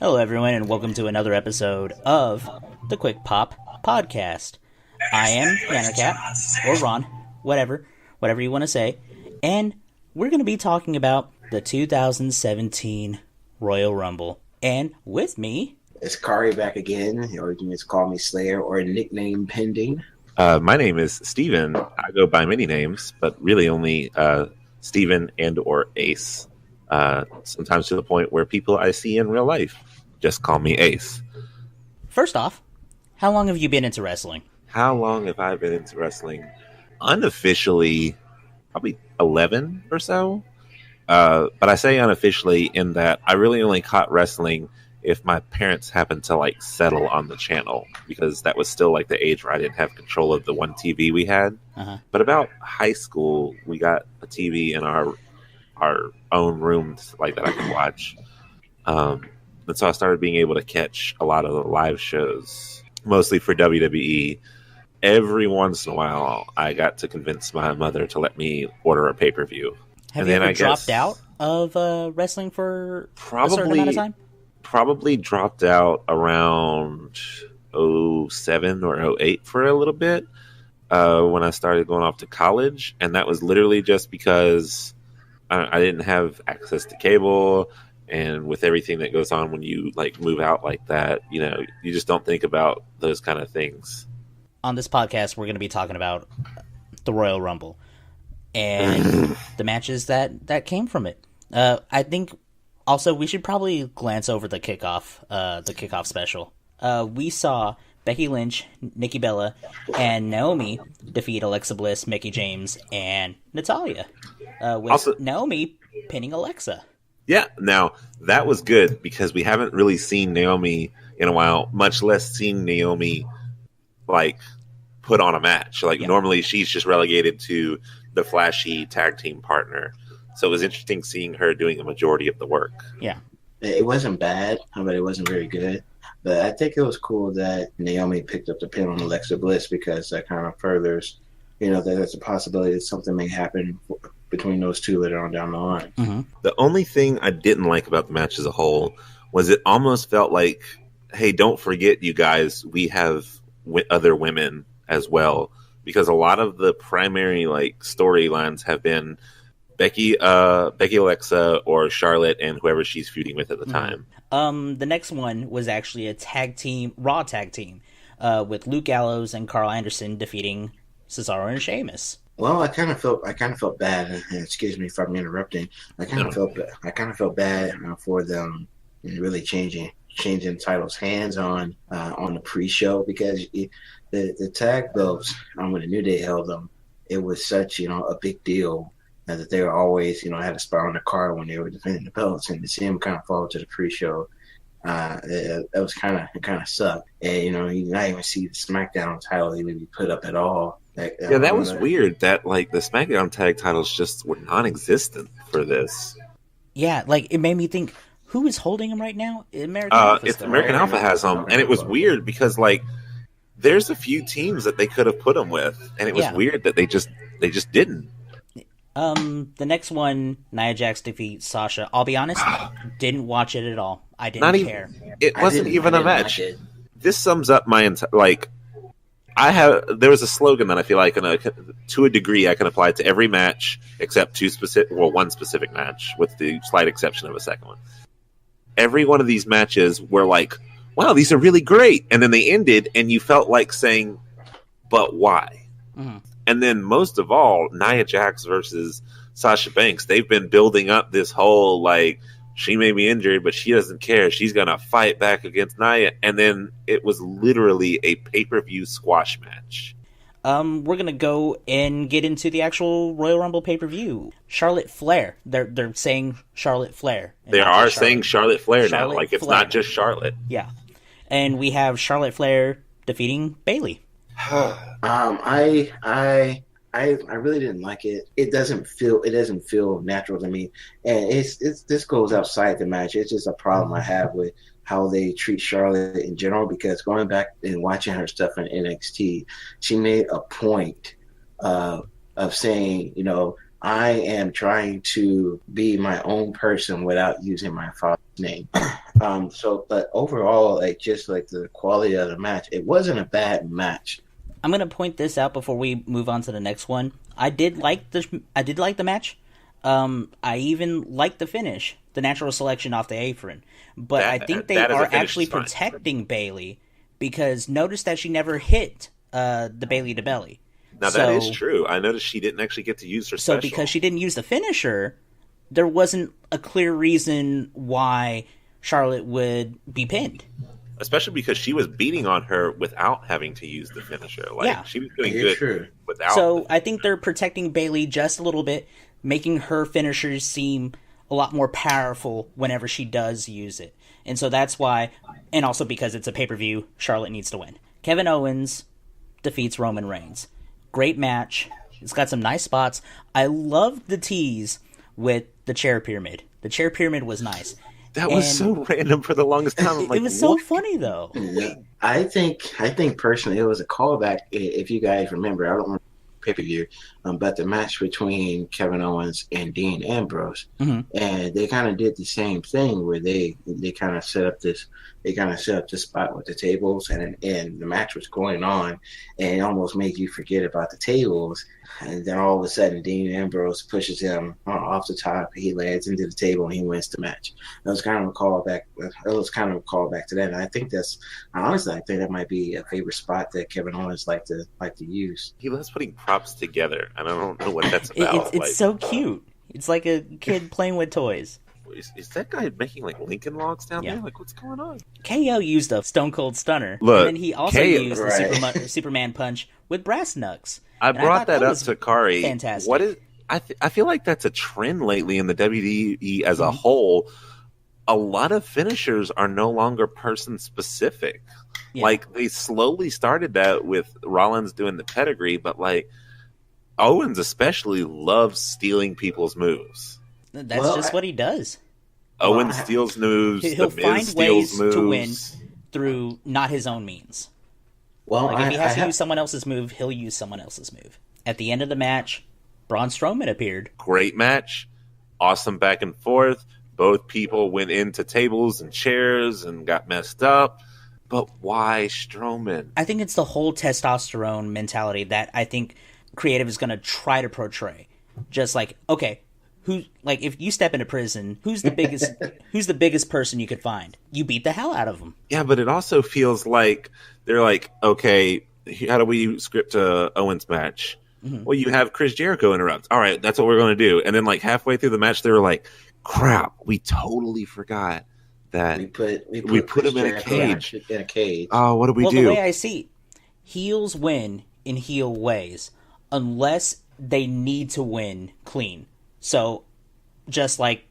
Hello, everyone, and welcome to another episode of the Quick Pop Podcast. I am Nannercat, or Ron, whatever you want to say, and we're going to be talking about the 2017 Royal Rumble. And with me, it's Kari back again, or you can just call me Slayer, or nickname pending. My name is Steven. I go by many names, but really only Steven and or Ace. Sometimes to the point where people I see in real life just call me Ace. First off, how long have you been into wrestling? How long have I been into wrestling? Unofficially, probably 11 or so. But I say unofficially in that I really only caught wrestling if my parents happened to like settle on the channel, because that was still like the age where I didn't have control of the one TV we had. But about high school, we got a TV in our own rooms like that I could watch. And so I started being able to catch a lot of the live shows, mostly for WWE. Every once in a while, I got to convince my mother to let me order a pay-per-view. Have you ever dropped out of wrestling for a certain amount of time? Probably dropped out around 07 or 08 for a little bit when I started going off to college. And that was literally just because I didn't have access to cable. And with everything that goes on when you like move out like that, you know, you just don't think about those kind of things. On this podcast, we're going to be talking about the Royal Rumble and the matches that came from it. I think also we should probably glance over the kickoff special. We saw Becky Lynch, Nikki Bella, and Naomi defeat Alexa Bliss, Mickie James, and Natalya. With also, Naomi pinning Alexa. Yeah, now that was good because we haven't really seen Naomi in a while, much less seen Naomi like put on a match. Like normally she's just relegated to the flashy tag team partner. So it was interesting seeing her doing a majority of the work. Yeah. It wasn't bad, but it wasn't very good. But I think it was cool that Naomi picked up the pin on Alexa Bliss because that kind of furthers, you know, that there's a possibility that something may happen between those two later on down the line. Mm-hmm. The only thing I didn't like about the match as a whole was it almost felt like, hey, don't forget, you guys, we have other women as well. Because a lot of the primary like storylines have been Becky, Alexa, or Charlotte, and whoever she's feuding with at the time. The next one was actually a Raw tag team, with Luke Gallows and Carl Anderson defeating Cesaro and Sheamus. Well, I kind of felt bad. And excuse me if I'm interrupting. I kind of felt bad for them really changing titles hands on the pre-show, because the tag belts when the New Day held them, it was such a big deal that they were always had a spot on the card when they were defending the belts, and to see them kind of fall to the pre-show, it was kind of sucked. And you not even see the SmackDown title even be put up at all. That was weird. That like the SmackDown tag titles just were non-existent for this. Yeah, like it made me think, who is holding them right now? American Alpha has them, and it was weird because like there's a few teams that they could have put them with, and it was weird that they just didn't. The next one, Nia Jax defeats Sasha. I'll be honest, didn't watch it at all. I didn't care. It wasn't even a match. This sums up my entire like. There was a slogan that I feel like to a degree I can apply to every match except one specific match, with the slight exception of a second one. Every one of these matches were like, wow, these are really great. And then they ended and you felt like saying, but why? Mm-hmm. And then most of all, Nia Jax versus Sasha Banks, they've been building up this whole like, she may be injured, but she doesn't care. She's going to fight back against Nia. And then it was literally a pay-per-view squash match. We're going to go and get into the actual Royal Rumble pay-per-view. Charlotte Flair. They're saying Charlotte Flair. They are saying Charlotte Flair now. Like, it's not just Charlotte. Yeah. And we have Charlotte Flair defeating Bayley. I really didn't like it. It doesn't feel natural to me, and this goes outside the match. It's just a problem I have with how they treat Charlotte in general, because going back and watching her stuff in NXT, she made a point of saying, I am trying to be my own person without using my father's name. But overall, like just like the quality of the match, it wasn't a bad match. I'm gonna point this out before we move on to the next one. I did like the match. I even liked the finish, the natural selection off the apron. But I think they are actually protecting Bayley because notice that she never hit the Bayley to belly. Now that is true. I noticed she didn't actually get to use her special. So because she didn't use the finisher, there wasn't a clear reason why Charlotte would be pinned. Especially because she was beating on her without having to use the finisher. Like she was doing good without. So I think they're protecting Bayley just a little bit, making her finishers seem a lot more powerful whenever she does use it. And so that's why, and also because it's a pay-per-view, Charlotte needs to win. Kevin Owens defeats Roman Reigns. Great match. It's got some nice spots. I love the tease with the chair pyramid. The chair pyramid was nice. That was so random for the longest time. It was so funny, though. Yeah. I think personally it was a callback. If you guys remember, I don't want pay-per-view, but the match between Kevin Owens and Dean Ambrose, and they kind of did the same thing where they kind of set up this spot with the tables, and the match was going on, and it almost made you forget about the tables, and then all of a sudden Dean Ambrose pushes him off the top, he lands into the table, and he wins the match. That was kind of a callback. It was kind of a callback to that, and I think I think that might be a favorite spot that Kevin Owens like to use. He loves putting props together, and I don't know what that's about. It's so cute. It's like a kid playing with toys. Is that guy making like Lincoln Logs down there? Like, what's going on? KO used a Stone Cold Stunner. Look, and then he also used the Superman Punch with brass knucks. I brought that up to Kari. Fantastic. What is? I feel like that's a trend lately in the WWE as a whole. A lot of finishers are no longer person specific. Yeah. Like they slowly started that with Rollins doing the pedigree, but like Owens especially loves stealing people's moves. That's just what he does. Owens steals moves. He'll find ways to win through not his own means. Well, like if he has to use someone else's move, he'll use someone else's move. At the end of the match, Braun Strowman appeared. Great match. Awesome back and forth. Both people went into tables and chairs and got messed up. But why Strowman? I think it's the whole testosterone mentality that I think creative is going to try to portray. Just like, okay, if you step into prison, who's the biggest person you could find? You beat the hell out of them. Yeah, but it also feels like they're like, okay, how do we script a Owens match? Mm-hmm. Well, you have Chris Jericho interrupt. All right, that's what we're going to do. And then like halfway through the match, they were like, crap, we totally forgot that we put him in a cage. Oh, what do we do? The way I see it, heels win in heel ways unless they need to win clean. So, just like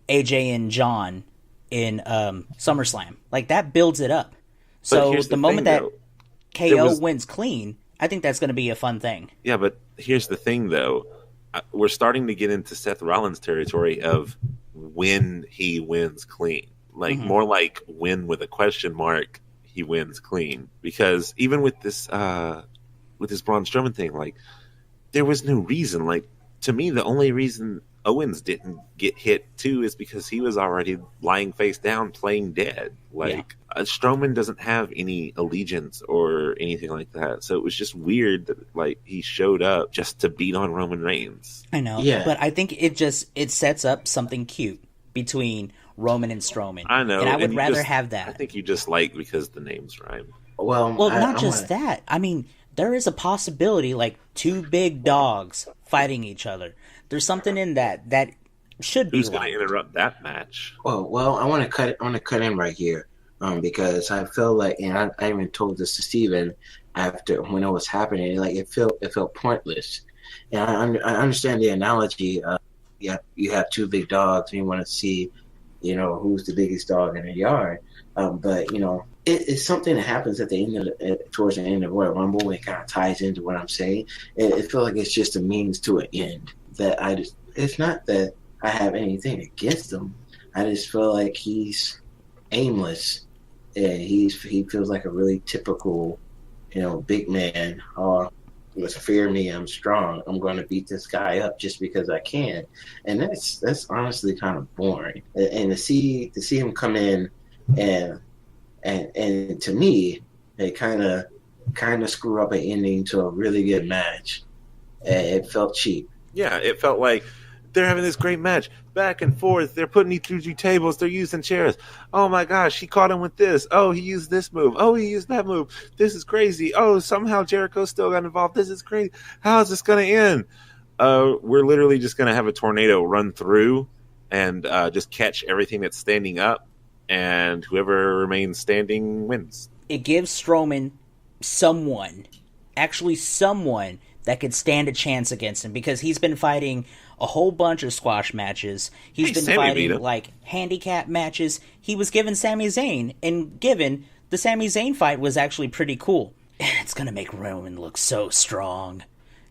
AJ and John in SummerSlam, like that builds it up. So the moment that KO wins clean, I think that's going to be a fun thing. Yeah, but here's the thing, though. We're starting to get into Seth Rollins territory of when he wins clean. Like, more like win with a question mark, he wins clean. Because even with this Braun Strowman thing, like, there was no reason. Like, to me, the only reason Owens didn't get hit too is because he was already lying face down playing dead. Like, Strowman doesn't have any allegiance or anything like that. So it was just weird that like he showed up just to beat on Roman Reigns. I know. But I think it sets up something cute between Roman and Strowman. I know. And I would rather have that. I think you just like because the names rhyme. Well, not just that. I mean, there is a possibility like two big dogs fighting each other. There's something in that should be. Who's going to interrupt that match? Well, I want to cut in right here, because I feel like, and I even told this to Steven after when it was happening, like it felt pointless. And I understand the analogy. You have two big dogs, and you want to see, who's the biggest dog in the yard. But it's something that happens at the end towards the end of Royal Rumble. It kind of ties into what I'm saying. It feels like it's just a means to an end. It's not that I have anything against him. I just feel like he's aimless. And he feels like a really typical, big man. Fear me, I'm strong. I'm going to beat this guy up just because I can. And that's honestly kind of boring. And to see him come in and and to me, it kind of screw up an ending to a really good match. It felt cheap. Yeah, it felt like they're having this great match, back and forth. They're putting you through tables. They're using chairs. Oh my gosh, he caught him with this. Oh, he used this move. Oh, he used that move. This is crazy. Oh, somehow Jericho still got involved. This is crazy. How is this going to end? We're literally just going to have a tornado run through and just catch everything that's standing up, and whoever remains standing wins. It gives Strowman someone that could stand a chance against him, because he's been fighting a whole bunch of squash matches. He's been fighting like handicap matches. He was given Sami Zayn, and given the Sami Zayn fight was actually pretty cool. It's gonna make Roman look so strong.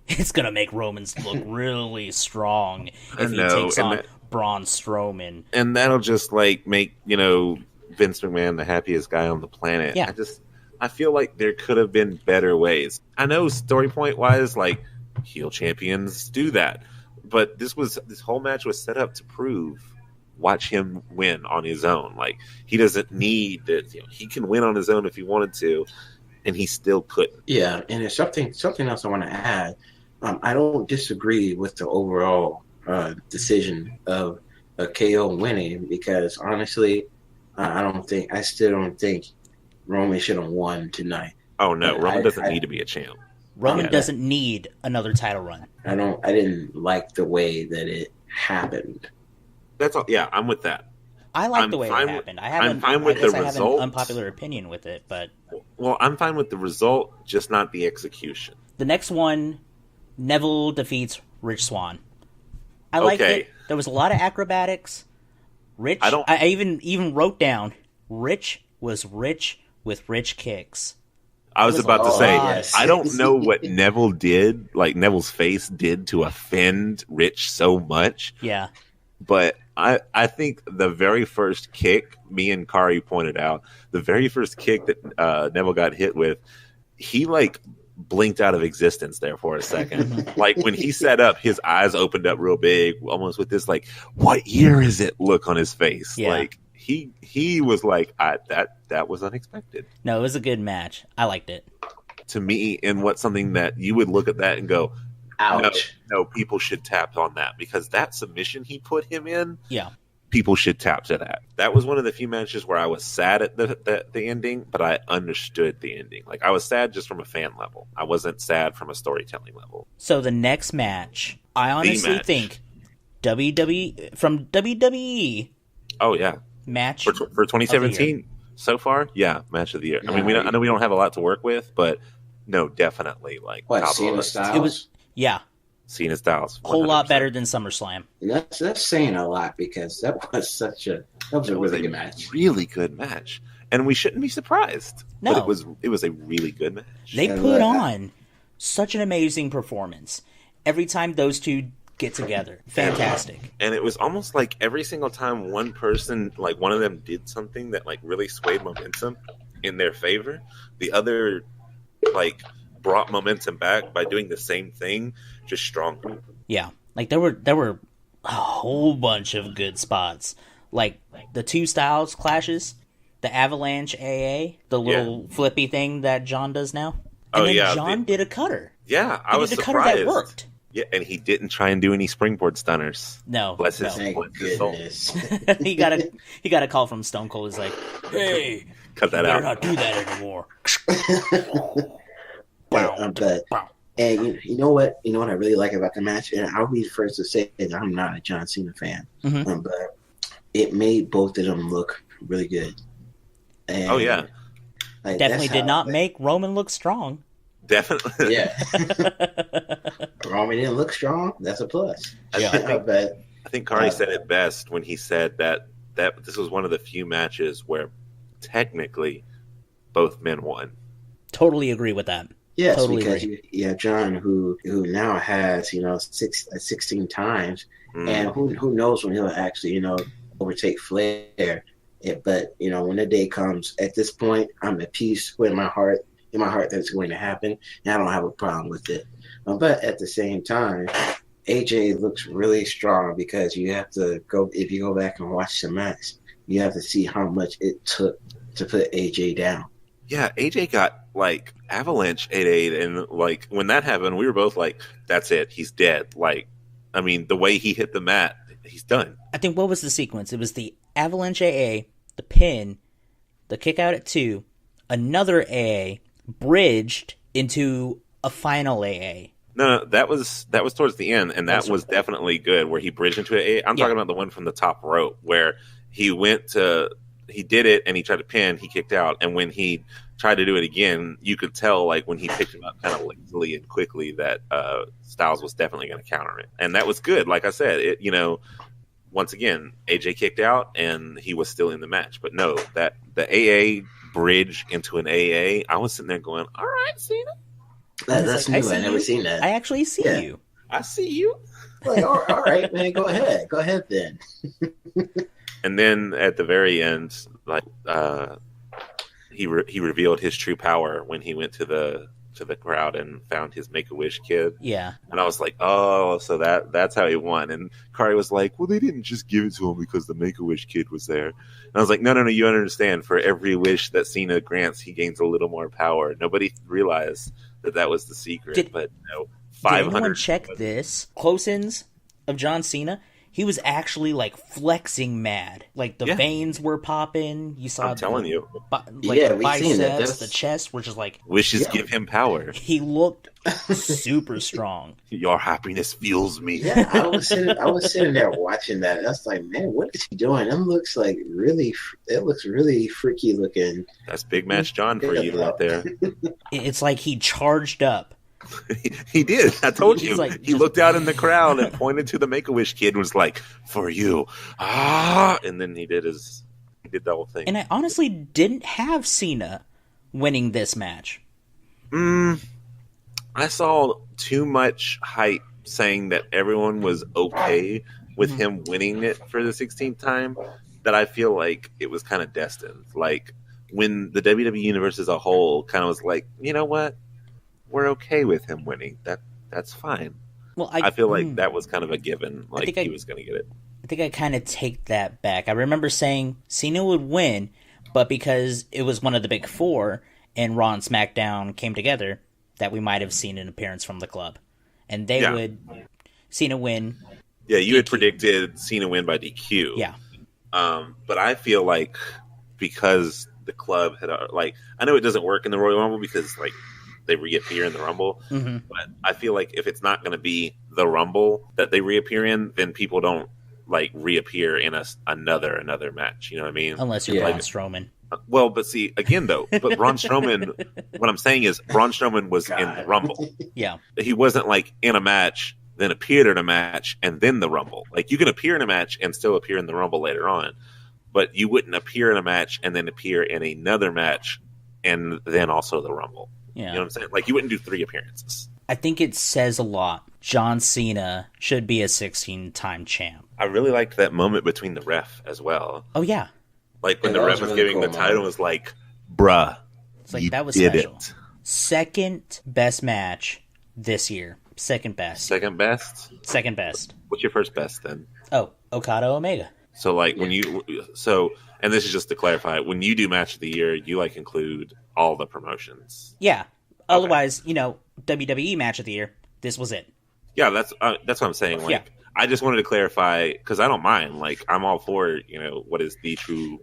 It's gonna make Roman look really strong if he takes on Braun Strowman. And that'll just like make, Vince McMahon the happiest guy on the planet. Yeah. I feel like there could have been better ways. I know story point wise, like heel champions do that, but this whole match was set up to prove, watch him win on his own. Like, he doesn't need it. He can win on his own if he wanted to, and he still couldn't. Yeah, and there's something else I want to add. I don't disagree with the overall decision of KO winning, because honestly, I still don't think Roman should have won tonight. Oh no, Roman doesn't need to be a champ. Roman doesn't need another title run. I didn't like the way that it happened. That's all. Yeah, I'm with that. I like the way it happened. I'm fine with the result. I have an unpopular opinion with it, but I'm fine with the result, just not the execution. The next one, Neville defeats Rich Swann. I liked it. There was a lot of acrobatics. Rich. I even wrote down, Rich was rich with rich kicks. I was about to say, yes. I don't know what Neville did, like Neville's face did, to offend Rich so much. Yeah. But I think the very first kick, me and Kari pointed out, the very first kick that Neville got hit with, he like blinked out of existence there for a second. Like when he sat up, his eyes opened up real big, almost with this like, what year is it look on his face. Yeah. Like he was like, that was unexpected. No, it was a good match. I liked it. To me, and what's something that you would look at that and go, ouch. No, people should tap on that, because that submission he put him in, yeah, people should tap to that. That was one of the few matches where I was sad at the ending, but I understood the ending. Like, I was sad just from a fan level. I wasn't sad from a storytelling level. So the next match, I honestly think WWE. Oh yeah, match for 2017 so far. Yeah, match of the year. Yeah, I mean, I know we don't have a lot to work with, but no, definitely like what, top of the Cena list. Styles? It was Cena Styles, a whole lot 100%. better than SummerSlam. That's saying a lot, because that was a really good match. Really good match, and we shouldn't be surprised. No, but it was a really good match. They put on such an amazing performance every time those two get together. Fantastic. And it was almost like every single time one person, like one of them, did something that like really swayed momentum in their favor, the other like brought momentum back by doing the same thing, just stronger. Yeah, like there were a whole bunch of good spots, like the two styles clashes, the Avalanche AA, the little flippy thing that John does now, and then John did a cutter. Yeah, I was surprised. Cutter that worked. Yeah, and he didn't try and do any springboard stunners. No, bless his soul. he got a call from Stone Cold. He's like, "Hey, cut that better out. not do that anymore." And you know what? You know what I really like about the match, and I'll be the first to say that I'm not a John Cena fan, but it made both of them look really good. And, oh yeah, like, definitely did not make Roman look strong. Definitely, yeah. Roman didn't look strong. That's a plus. Yeah, but I think Kari said it best when he said that this was one of the few matches where technically both men won. Totally agree with that. Yes, totally because agree. you have John who now has 16 times, and who knows when he'll actually overtake Flair. But when the day comes, at this point, I'm at peace with my heart. In my heart, that's going to happen, and I don't have a problem with it. But at the same time, AJ looks really strong, because you have to go, if you go back and watch the match, you have to see how much it took to put AJ down. Yeah, AJ got like avalanche 8-8, and like when that happened, we were both like, "That's it, he's dead." Like, I mean, the way he hit the mat, he's done. I think what was the sequence? It was the avalanche AA, the pin, the kick out at 2, another AA, bridged into a final AA. No, that was towards the end, and that was definitely good. Where he bridged into it. I'm talking about the one from the top rope where he did it and he tried to pin. He kicked out, and when he tried to do it again, you could tell like when he picked him up kind of lazily and quickly that Styles was definitely going to counter it, and that was good. Like I said, once again, AJ kicked out and he was still in the match. But no, that the AA bridge into an AA, I was sitting there going, "All right, Cena." That's new. I never seen that. I actually see you. I see you. Like, all right, man, go ahead then. And then at the very end, like he revealed his true power when he went to the crowd and found his Make-A-Wish kid. Yeah. And I was like, oh, so that's how he won. And Kari was like, well, they didn't just give it to him because the Make-A-Wish kid was there. And I was like, no, you understand. For every wish that Cena grants, he gains a little more power. Nobody realized that was the secret. But 500. Did anyone check this? Close-ins of John Cena, he was actually like flexing mad. Like the veins were popping. You saw. I'm telling you. The biceps, the chest were just like. Wishes give him power. He looked super strong. Your happiness fuels me. Yeah, I was sitting there watching that. I was like, man, what is he doing? It looks really freaky looking. That's Big Match John for you out there. It's like he charged up. He did. I told you. Like, he looked out in the crowd and pointed to the Make-A-Wish kid and was like, "For you." And then he did the whole thing. And I honestly didn't have Cena winning this match. I saw too much hype saying that everyone was okay with him winning it for the 16th time that I feel like it was kind of destined. Like when the WWE Universe as a whole kind of was like, you know what? We're okay with him winning. That's fine. Well, I feel like that was kind of a given. Like he was going to get it. I think I kind of take that back. I remember saying Cena would win, but because it was one of the big four and Raw and SmackDown came together, that we might have seen an appearance from the club, and they would Cena win. Yeah, you had predicted Cena win by DQ. Yeah, but I feel like because the club had I know it doesn't work in the Royal Rumble because they reappear in the Rumble. Mm-hmm. But I feel like if it's not going to be the Rumble that they reappear in, then people don't reappear in another match. You know what I mean? Unless you're Braun Strowman. Well, but see, again though, but Braun Strowman, what I'm saying is Braun Strowman was in the Rumble. Yeah. He wasn't in a match, then appeared in a match, and then the Rumble. You can appear in a match and still appear in the Rumble later on, but you wouldn't appear in a match and then appear in another match and then also the Rumble. Yeah. You know what I'm saying? You wouldn't do 3 appearances. I think it says a lot. John Cena should be a 16-time champ. I really liked that moment between the ref as well. Oh, yeah. When the ref was really giving the title, was like, bruh, it's like, that was special. It. Second best match this year. Second best. Second best? Second best. What's your first best then? Oh, Okada Omega. So, when you... And this is just to clarify, when you do match of the year, you include all the promotions. Yeah. Otherwise, WWE match of the year, this was it. Yeah, that's what I'm saying. I just wanted to clarify because I don't mind. I'm all for what is the true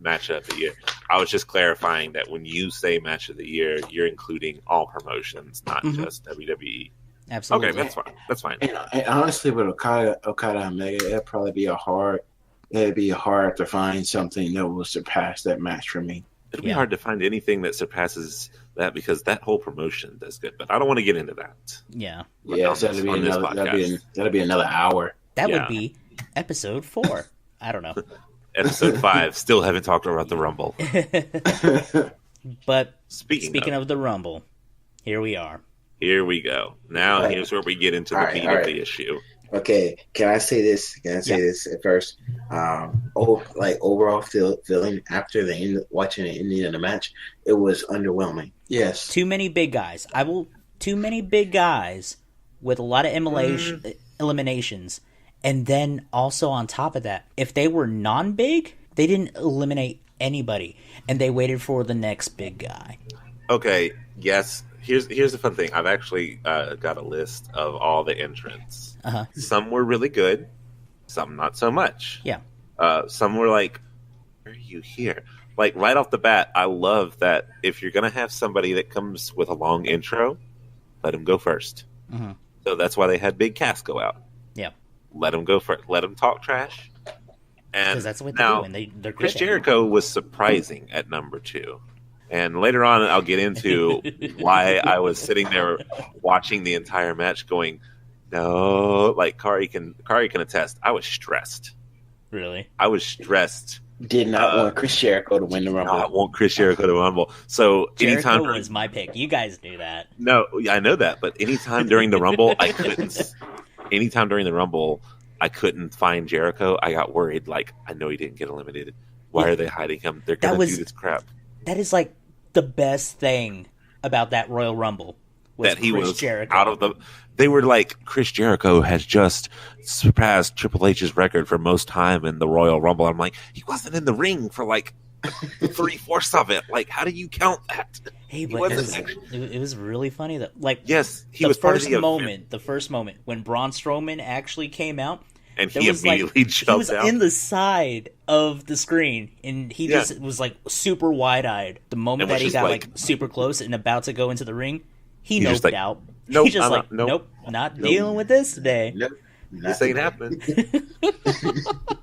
match of the year. I was just clarifying that when you say match of the year, you're including all promotions, not just WWE. Absolutely. Okay, that's fine. And honestly, with Okada Omega, it'd probably be hard to find something that will surpass that match for me. It'll be hard to find anything that surpasses that because that whole promotion does good. But I don't want to get into that. Yeah. Yeah, so that'll be another hour. That would be episode 4. I don't know. Episode 5. Still haven't talked about the Rumble. But speaking of the Rumble, here we are. Here we go. Now here's where we get into the meat of the issue. Okay, can I say this? This at first? Overall feeling after watching the ending of the match, it was underwhelming. Yes, too many big guys. Too many big guys with a lot of eliminations, and then also on top of that, if they were non-big, They didn't eliminate anybody, and they waited for the next big guy. Okay, yes. Here's the fun thing. I've actually got a list of all the entrants. Uh-huh. Some were really good, some not so much. Yeah. Some were like, "Why are you here?" Like right off the bat, I love that if you're gonna have somebody that comes with a long intro, let him go first. Mm-hmm. So that's why they had Big Cass go out. Yeah. Let him go first. Let him talk trash. And Because that's what they now, do, and they're Chris critical. Jericho was surprising at number 2. And later on, I'll get into why I was sitting there watching the entire match going, no, like Kari can attest. I was stressed. Really? I was stressed. Did not want Chris Jericho to win the Rumble. I want Chris Jericho to Rumble. So Jericho anytime was my pick. You guys knew that. no, I know that, but anytime during the Rumble, I couldn't. Anytime during the Rumble, I couldn't find Jericho. I got worried. Like, I know he didn't get eliminated. Why are they hiding him? They're gonna do this crap. That is like the best thing about that Royal Rumble. Was That he Chris was Jericho. out of the. They were like, Chris Jericho has just surpassed Triple H's record for most time in the Royal Rumble. I'm like, he wasn't in the ring for like 3/4 of it. Like, how do you count that? Hey, but it was really funny that, like, Yes, he the was part of first the event. moment. The first moment when Braun Strowman actually came out, And there he was, like, immediately he jumped was out. in the side of the screen, and he Yeah. just was like super wide eyed. The moment And was that he just got like- like super close and about to go into the ring, he just noped like, out. nope, He's just I'm like, not- nope, not dealing with this today. Nope. This ain't happening.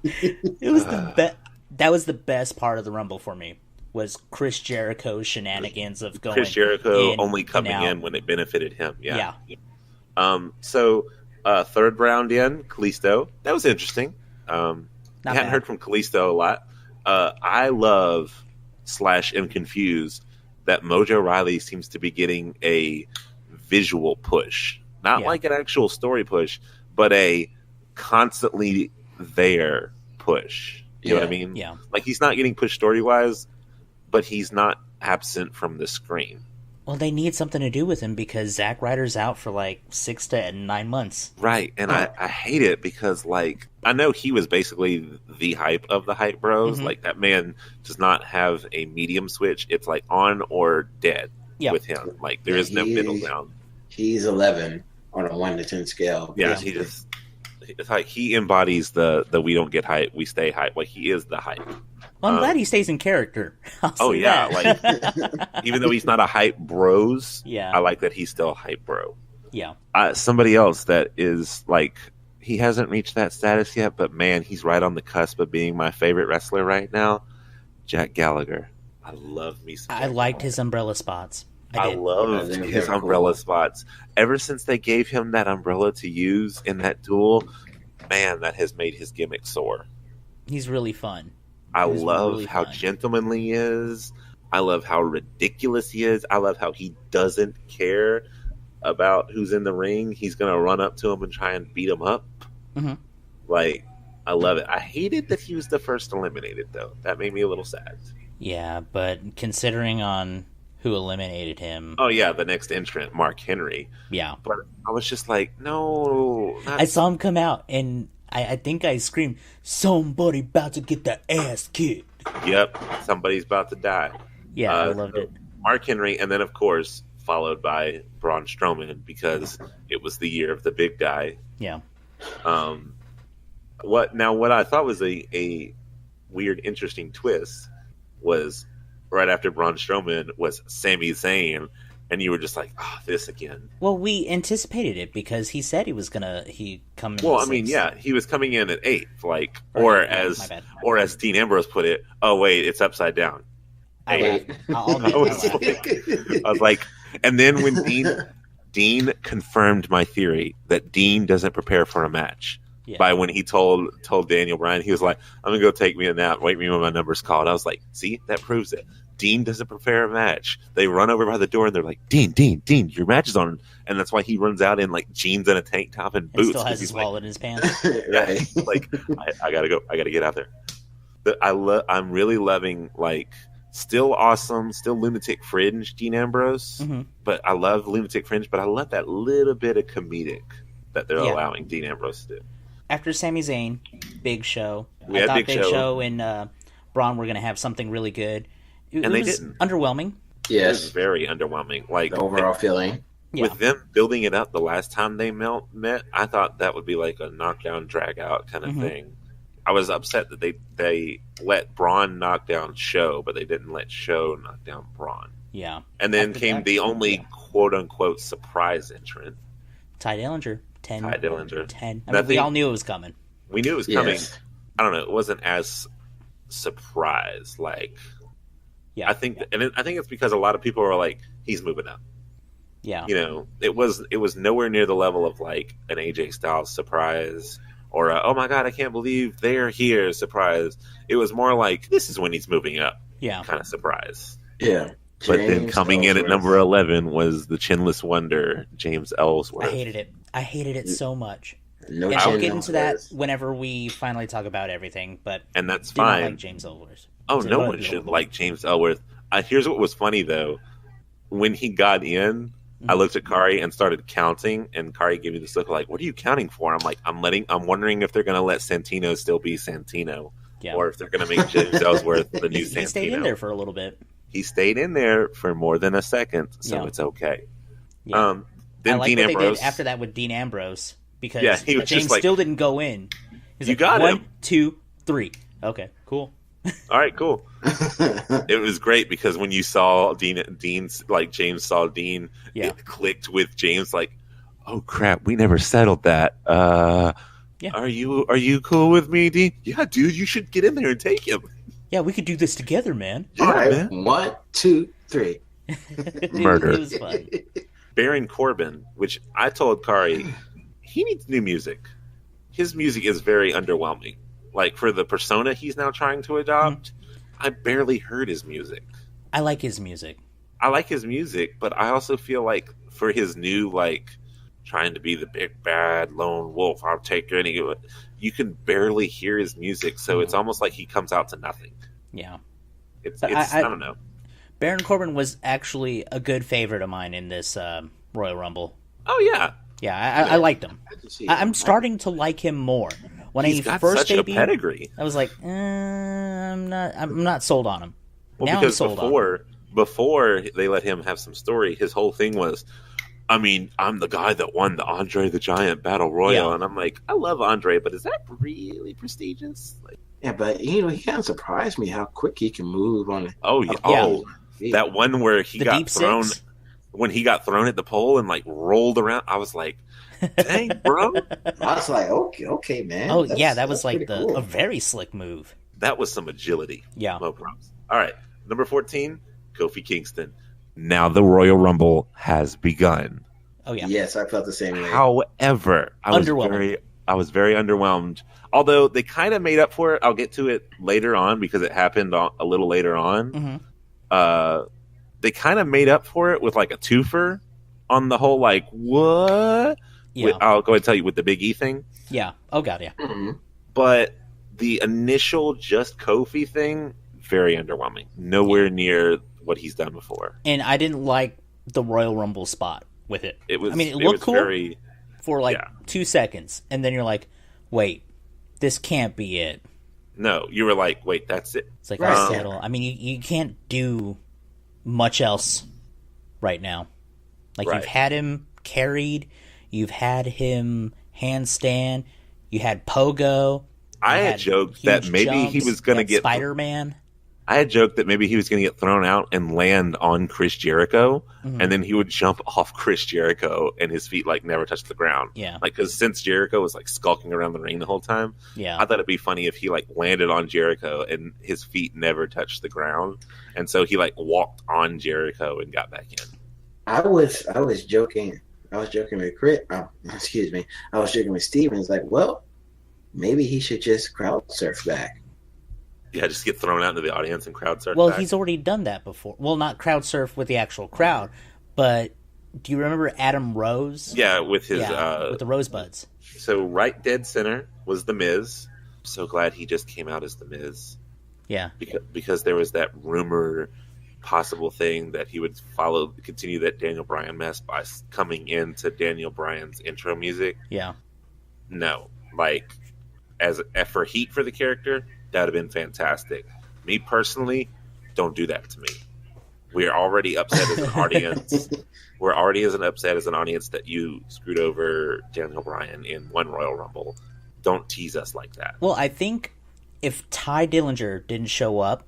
It was the best. That was the best part of the Rumble for me. Was Chris Jericho's shenanigans of going Chris Jericho in only and coming out. in when it benefited him. Yeah. Yeah. So third round in, Kalisto. That was interesting. I Not hadn't bad. heard from Kalisto a lot. I love / am confused that Mojo Riley seems to be getting a visual push, not Yeah. like an actual story push, but a constantly there push. You know what I mean? Yeah. Like he's not getting pushed story wise, but he's not absent from the screen. Well, they need something to do with him because Zack Ryder's out for like 6 to 9 months. Right, and I hate it because, like, I know he was basically the hype of the hype bros. Mhm. Like, that man does not have a medium switch. It's, like, on or dead Yeah. with him. Like, there is no middle ground. He's 11 on a 1 to 10 scale. Yeah, basically. he just... It's like he embodies the we don't get hype, we stay hype. Like, he is the hype. Well, I'm glad he stays in character. I'll Oh, say yeah, that. Even though he's not a hype bros, Yeah. I like that he's still a hype bro. Yeah. Somebody else that is like he hasn't reached that status yet, but man, he's right on the cusp of being my favorite wrestler right now. Jack Gallagher. I love me some. I Jack liked Gallagher. his umbrella spots. I did. loved Yeah, they're his very umbrella cool. spots. Ever since they gave him that umbrella to use in that duel, man, that has made his gimmick soar. He's really fun. I He's love really how fun. gentlemanly he is. I love how ridiculous he is. I love how he doesn't care about who's in the ring. He's going to run up to him and try and beat him up. Mhm. Like, I love it. I hated that he was the first eliminated, though. That made me a little sad. Yeah, but considering on who eliminated him, Oh, yeah, the next entrant, Mark Henry. yeah. But I was just like, no. Not I saw him come out, and I think I screamed, "Somebody about to get their ass kicked." Yep, somebody's about to die. Yeah, I loved it. Mark Henry, and then, of course, followed by Braun Strowman because it was the year of the big guy. Yeah. What I thought was a weird, interesting twist was right after Braun Strowman was Sami Zayn, and you were just like, "Oh, this again." Well, we anticipated it because he said he come in. Well, at I mean, 6th. yeah, he was coming in at 8th, like, Or- or yeah, as my bad. Dean Ambrose put it, "Oh wait, it's upside down." I Hey. laughed. I'll admit, I was I laughed. I was like, and then when Dean confirmed my theory that Dean doesn't prepare for a match. Yeah. By when he told Daniel Bryan, he was like, "I'm gonna go take me a nap, wait me when my number's called." I was like, "See, that proves it. Dean doesn't prepare a match." They run over by the door and they're like, "Dean, your match is on," and that's why he runs out in like jeans and a tank top and And boots. still 'cause has his he's like, wallet in his pants. yeah, like I gotta go. I gotta get out there. I'm really loving like still awesome, still lunatic fringe Dean Ambrose, Mhm. but I love lunatic fringe. But I love that little bit of comedic that they're Yeah. allowing Dean Ambrose to do. After Sami Zayn, Big Show. We I had thought Big Show. and Braun were going to have something really good. And they didn't. Underwhelming. It was Yes, very underwhelming. Like the overall feeling. Yeah. with them building it up the last time they met, I thought that would be like a knockdown, drag out kind of Mhm. thing. I was upset that they let Braun knock down Show, but they didn't let Show knock down Braun. Yeah. And then After came that, the only quote unquote surprise entrant, Ty Dillinger. 10. Ty Dillinger. 10. I mean, Nothing- we all knew it was coming. We knew it was coming. Yes. I don't know. It wasn't as surprise. Like Yeah. I think it's because a lot of people were like, he's moving up. Yeah. You know, it was nowhere near the level of like an AJ Styles surprise or a, oh my god, I can't believe they're here surprise. It was more like this is when he's moving up Yeah. kind of surprise. Yeah. But then James coming in at Ellsworth. number 11 was the chinless wonder, James Ellsworth. I hated it. I hated it so much. No And chin I'll get into that Ellsworth. whenever we finally talk about everything, but And that's did not fine. like James Ellsworth. Oh, Did no not one like should Ellsworth. like James Ellsworth. Here's what was funny though. When he got in, I Mhm. looked at Kari and started counting, and Kari gave me this look like, "What are you counting for?" I'm like, I'm wondering if they're going to let Santino still be Santino, Yeah. or if they're going to make James Ellsworth the new Santino. He stayed in there for a little bit. He stayed in there for more than a second, so Yeah. it's okay. Yeah. Then I like Dean what Ambrose. they did after that with Dean Ambrose because Yeah, he was James just like, still didn't go in. He's "You like, got 1, him." 2, 3. Okay, cool. All right, cool. It was great because when you saw Dean's like James saw Dean, Yeah. it clicked with James like, oh crap, we never settled that. Yeah. Are you cool with me, Dean? Yeah, dude, you should get in there and take him. Yeah, we could do this together, man. Yeah, All right, man. 1, 2, 3. Murder. It was fun. Baron Corbin, which I told Kari, he needs new music. His music is very underwhelming. Like for the persona he's now trying to adopt, I barely heard his music. I like his music. I like his music, but I also feel like for his new like trying to be the big bad lone wolf, I'll take any. You can barely hear his music, so it's almost like he comes out to nothing. Yeah. It's But I don't know. Baron Corbin was actually a good favorite of mine in this Royal Rumble. Oh yeah, Yeah, I liked him. I can see I'm it. starting to like him more. When he's he got first such a debuted, pedigree. I was like, I'm not sold on him. Well, Now I'm because sold on him. before they let him have some story, his whole thing was, I mean, I'm the guy that won the Andre the Giant Battle Royal, Yeah. and I'm like, I love Andre, but is that really prestigious? Like, Yeah, but he kind of surprised me how quick he can move on it. oh yeah, Yeah. oh that one where he The got deep thrown six. when he got thrown at the pole and like rolled around. I was like, dang, bro, I was like, okay, man. Oh That's- yeah, that was that's like pretty cool. a very slick move. that was some agility. Yeah. No problems. All right, number 14, Kofi Kingston. Now the Royal Rumble has begun. Oh yeah. Yes, I felt the same way. However, I was very underwhelmed. Although they kind of made up for it. I'll get to it later on because it happened a little later on. Mhm. They kind of made up for it with like a twofer on the whole like what? Yeah. I'll go ahead and tell you with the Big E thing. Yeah. Oh god, yeah. Mhm. But the initial just Kofi thing, very underwhelming. Nowhere near what he's done before. And I didn't like the Royal Rumble spot with it. It was. I mean, it was looked cool Very, for like yeah. 2 seconds, and then you're like, wait, this can't be it. no, you were like, wait, that's it. It's like Right. settle. I mean, you can't do much else right now. Like Right. you've had him carried, you've had him handstand, you had pogo. I you had had joked huge that maybe he jumps, was going to you had get Spider-Man. I had joked that maybe he was going to get thrown out and land on Chris Jericho, Mhm. and then he would jump off Chris Jericho, and his feet like never touched the ground. Yeah, Like, because since Jericho was like skulking around the ring the whole time, yeah. I thought it'd be funny if he like landed on Jericho and his feet never touched the ground, and so he like walked on Jericho and got back in. I was joking. I was joking with Chris. Excuse me. I was joking with Steven. It's like, well, maybe he should just crowd surf back. Yeah, just get thrown out into the audience and crowd surf. Well, back. he's already done that before. Well, not crowd surf with the actual crowd, but do you remember Adam Rose? yeah with his with the Rosebuds. so right dead center was the Miz. I'm so glad he just came out as the Miz. Yeah, Because there was that rumor possible thing that he would continue that Daniel Bryan mess by coming into Daniel Bryan's intro music. yeah, No, like for heat for the character, that would have been fantastic. Me personally, don't do that to me. We're already upset as an audience. We're already upset as an audience that you screwed over Daniel Bryan in one Royal Rumble. Don't tease us like that. Well, I think if Ty Dillinger didn't show up,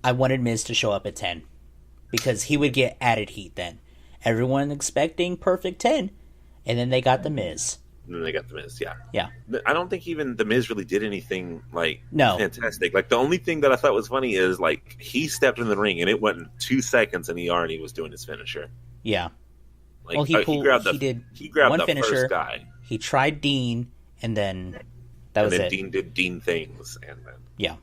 I wanted Miz to show up at 10. Because he would get added heat then. Everyone expecting perfect 10. And then they got the Miz. And then they got the Miz, yeah. Yeah. I don't think even the Miz really did anything like No. fantastic. Like the only thing that I thought was funny is like he stepped in the ring and it went 2 seconds and he already was doing his finisher. Yeah. Like, Well, he grabbed one the finisher. first Guy. He tried Dean, and then that was it. Dean did Dean things, and then yeah.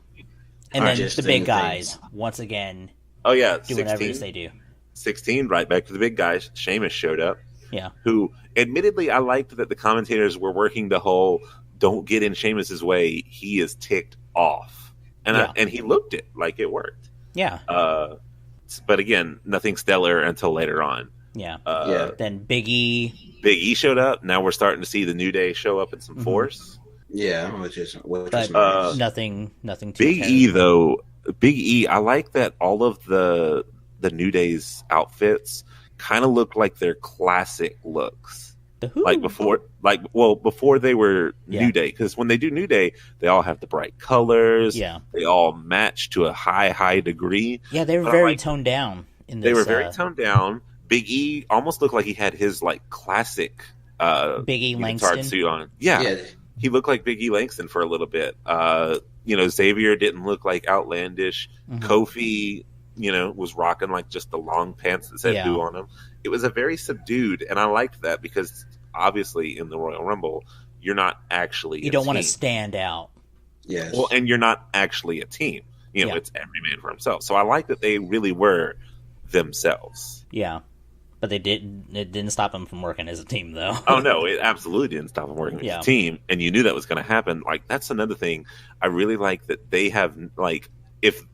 And then the big guys once again. Oh yeah, do whatever they do. 16, right back to the big guys. Sheamus showed up. Yeah. Who, admittedly, I liked that the commentators were working the whole "don't get in Sheamus's way." He is ticked off, and he looked it like it worked. Yeah. But again, nothing stellar until later on. Yeah. Then Big E showed up. Now we're starting to see the New Day show up in some force. Yeah, which is nice. Nothing too Big E though. Big E, I like that all of the New Day's outfits kind of look like their classic looks. The who? Before they were New Day, because when they do New Day, they all have the bright colors. Yeah, they all match to a high degree. Yeah, they were very toned down. They were very toned down. Big E almost looked like he had his like classic Big E Langston suit on. Yeah, he looked like Big E Langston for a little bit. Xavier didn't look like outlandish. Mm-hmm. Kofi, was rocking like just the long pants that said "Who" on him. It was a very subdued, and I liked that because obviously in the Royal Rumble, you're not actually you don't want to stand out. Yes. Well, and you're not actually a team. It's every man for himself. So I like that they really were themselves. Yeah. But it didn't stop them from working as a team, though. Oh, no, it absolutely didn't stop them working as a team. And you knew that was going to happen. Like, that's another thing. I really like that they have, like, if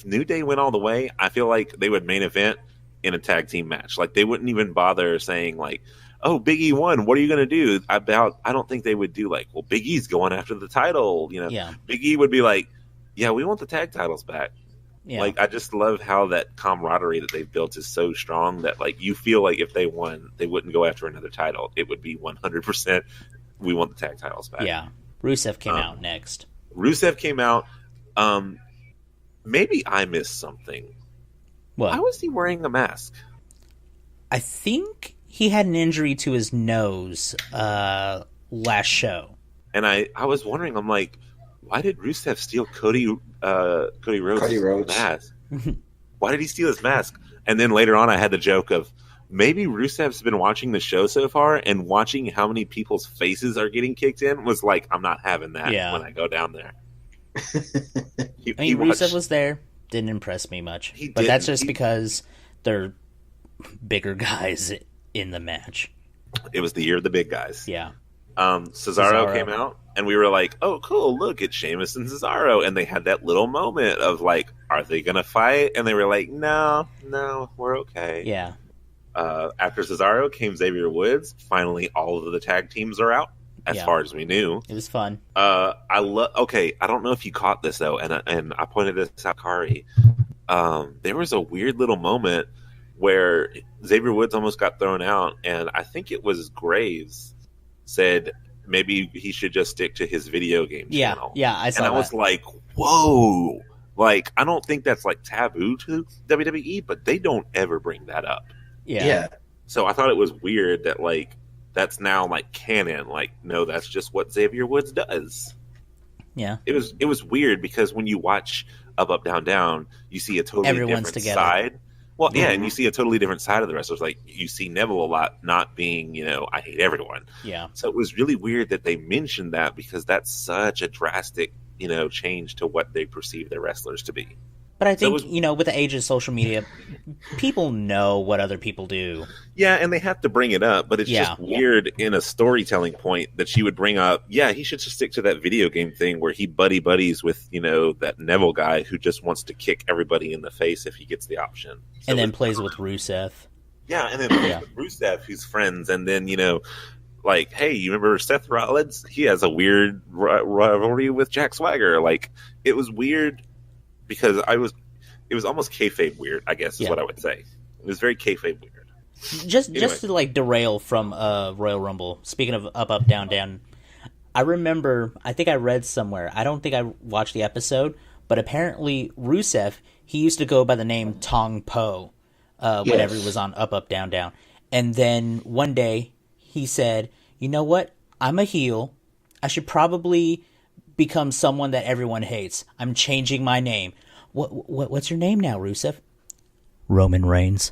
New Day went all the way, I feel like they would main event in a tag team match. Like, they wouldn't even bother saying, like, oh, Big E won. What are you going to do? I don't think they would do, like, well, Big E's going after the title. Big E would be like, yeah, we want the tag titles back. Yeah. Like, I just love how that camaraderie that they've built is so strong that, like, you feel like if they won, they wouldn't go after another title. It would be 100%, we want the tag titles back. Yeah. Rusev came out next. Rusev came out. Maybe I missed something. What? Why was he wearing a mask? I think he had an injury to his nose last show. And I was wondering, I'm like, why did Rusev steal Cody Rhodes' mask? Why did he steal his mask? And then later on, I had the joke of maybe Rusev's been watching the show so far and watching how many people's faces are getting kicked in was like, I'm not having that when I go down there. Rusev was there. Didn't impress me much. But that's just because they're bigger guys in the match. It was the year of the big guys. Yeah. Cesaro came out, and we were like, oh, cool, look, it's Sheamus and Cesaro. And they had that little moment of like, are they going to fight? And they were like, no, we're okay. Yeah. After Cesaro came Xavier Woods. Finally, all of the tag teams are out, as far as we knew. It was fun. I don't know if you caught this, though, and I pointed this out, Kari. There was a weird little moment where Xavier Woods almost got thrown out, and I think it was Graves said maybe he should just stick to his video game channel. Yeah, I saw that. And I was like, whoa. Like, I don't think that's, like, taboo to WWE, but they don't ever bring that up. Yeah. So I thought it was weird that, like, that's now, like, canon. Like, no, that's just what Xavier Woods does. Yeah. It was weird because when you watch Up, Down, Down, you see a totally different side. Well, yeah, and you see a totally different side of the wrestlers. Like, you see Neville a lot not being, I hate everyone. Yeah. So it was really weird that they mentioned that because that's such a drastic, change to what they perceive their wrestlers to be. But I think, with the age of social media, people know what other people do. Yeah, and they have to bring it up, but it's just weird in a storytelling point that she would bring up, he should just stick to that video game thing where he buddies with, that Neville guy who just wants to kick everybody in the face if he gets the option. So and then plays with Rusev. Yeah, and then plays with Rusev, who's friends, and then, like, hey, you remember Seth Rollins? He has a weird rivalry with Jack Swagger. Like, it was weird because it was almost kayfabe weird, I guess is what I would say. It was very kayfabe weird. Just to like derail from Royal Rumble. Speaking of up, down, down, I remember. I think I read somewhere. I don't think I watched the episode, but apparently Rusev, he used to go by the name Tong Po whenever he was on up, down, down. And then one day he said, "You know what? I'm a heel. I should probably become someone that everyone hates. I'm changing my name. What's your name now, Rusev?" Roman Reigns.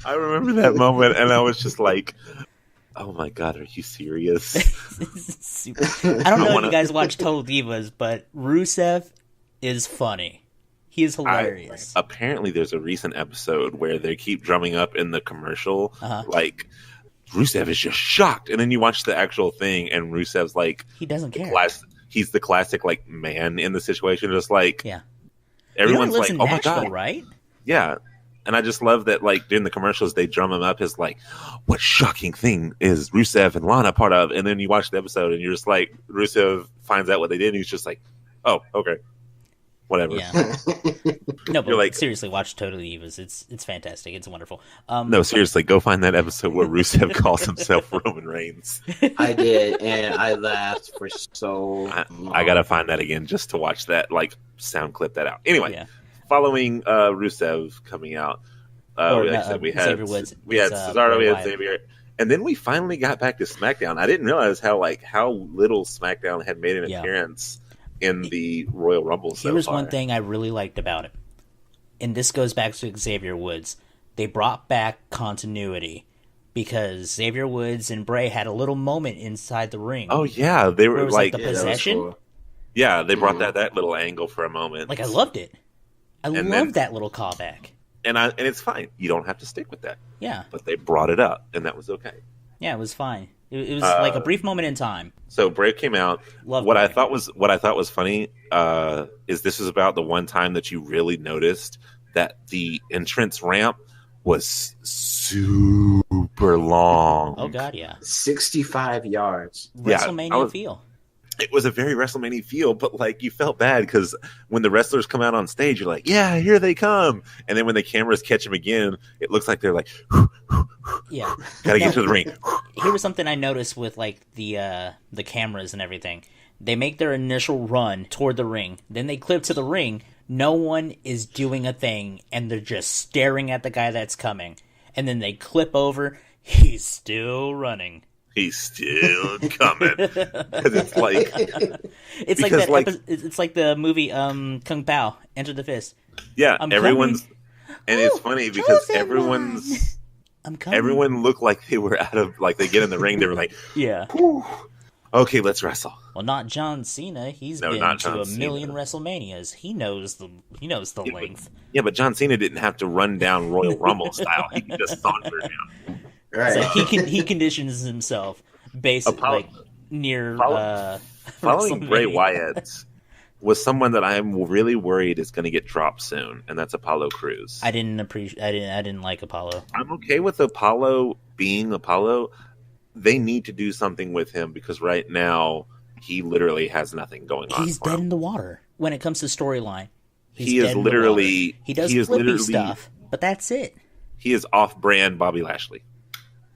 I remember that moment, and I was just like, "Oh my god, are you serious?" I don't know if you guys watch Total Divas, but Rusev is funny. He is hilarious. Apparently, there's a recent episode where they keep drumming up in the commercial, like Rusev is just shocked, and then you watch the actual thing, and Rusev's like, he doesn't care. He's the classic like man in the situation, just like everyone's like, "Oh my god!" Right? Yeah. And I just love that, like, during the commercials, they drum him up as, like, what shocking thing is Rusev and Lana part of? And then you watch the episode, and you're just like, Rusev finds out what they did, and he's just like, oh, okay. Whatever. Yeah. No, but like, seriously, watch Total Divas. It's fantastic. It's wonderful. No, seriously, go find that episode where Rusev calls himself Roman Reigns. I did, and I laughed for so long. I got to find that again just to watch that, like, sound clip that out. Anyway. Following Rusev coming out, like I said, we had Cesaro, we had Xavier, and then we finally got back to SmackDown. I didn't realize how little SmackDown had made an appearance in the Royal Rumble. Here was one thing I really liked about it, and this goes back to Xavier Woods. They brought back continuity because Xavier Woods and Bray had a little moment inside the ring. Oh yeah, they were like the possession. Cool. Yeah, they brought that little angle for a moment. Like I loved it. I love that little callback. And it's fine. You don't have to stick with that. Yeah. But they brought it up, and that was okay. Yeah, it was fine. It was like a brief moment in time. So Bray came out. What I thought was funny is this is about the one time that you really noticed that the entrance ramp was super long. Oh god, yeah. 65 yards. WrestleMania feel. It was a very WrestleMania feel, but like you felt bad because when the wrestlers come out on stage, you're like, yeah, here they come. And then when the cameras catch them again, it looks like they're like, yeah, gotta get to the ring. Here was something I noticed with like the cameras and everything. They make their initial run toward the ring, then they clip to the ring. No one is doing a thing, and they're just staring at the guy that's coming. And then they clip over. He's still running. He's still coming. It's like it's like the movie Kung Pao, Enter the Fist. Yeah, everyone's coming. And it's funny because everyone looked like they were they get in the ring, they were like, yeah. Okay, let's wrestle. Well, not John Cena. He's been to a million WrestleManias. He knows the length. Yeah, but John Cena didn't have to run down Royal Rumble style. He could just saunter down. Right. So he conditions himself basically near following Bray Wyatt was someone that I'm really worried is going to get dropped soon, and that's Apollo Crews. I didn't like Apollo. I'm okay with Apollo being Apollo. They need to do something with him because right now he literally has nothing going on. He's dead in the water when it comes to storyline. He is literally he does flippy stuff, but that's it. He is off-brand Bobby Lashley.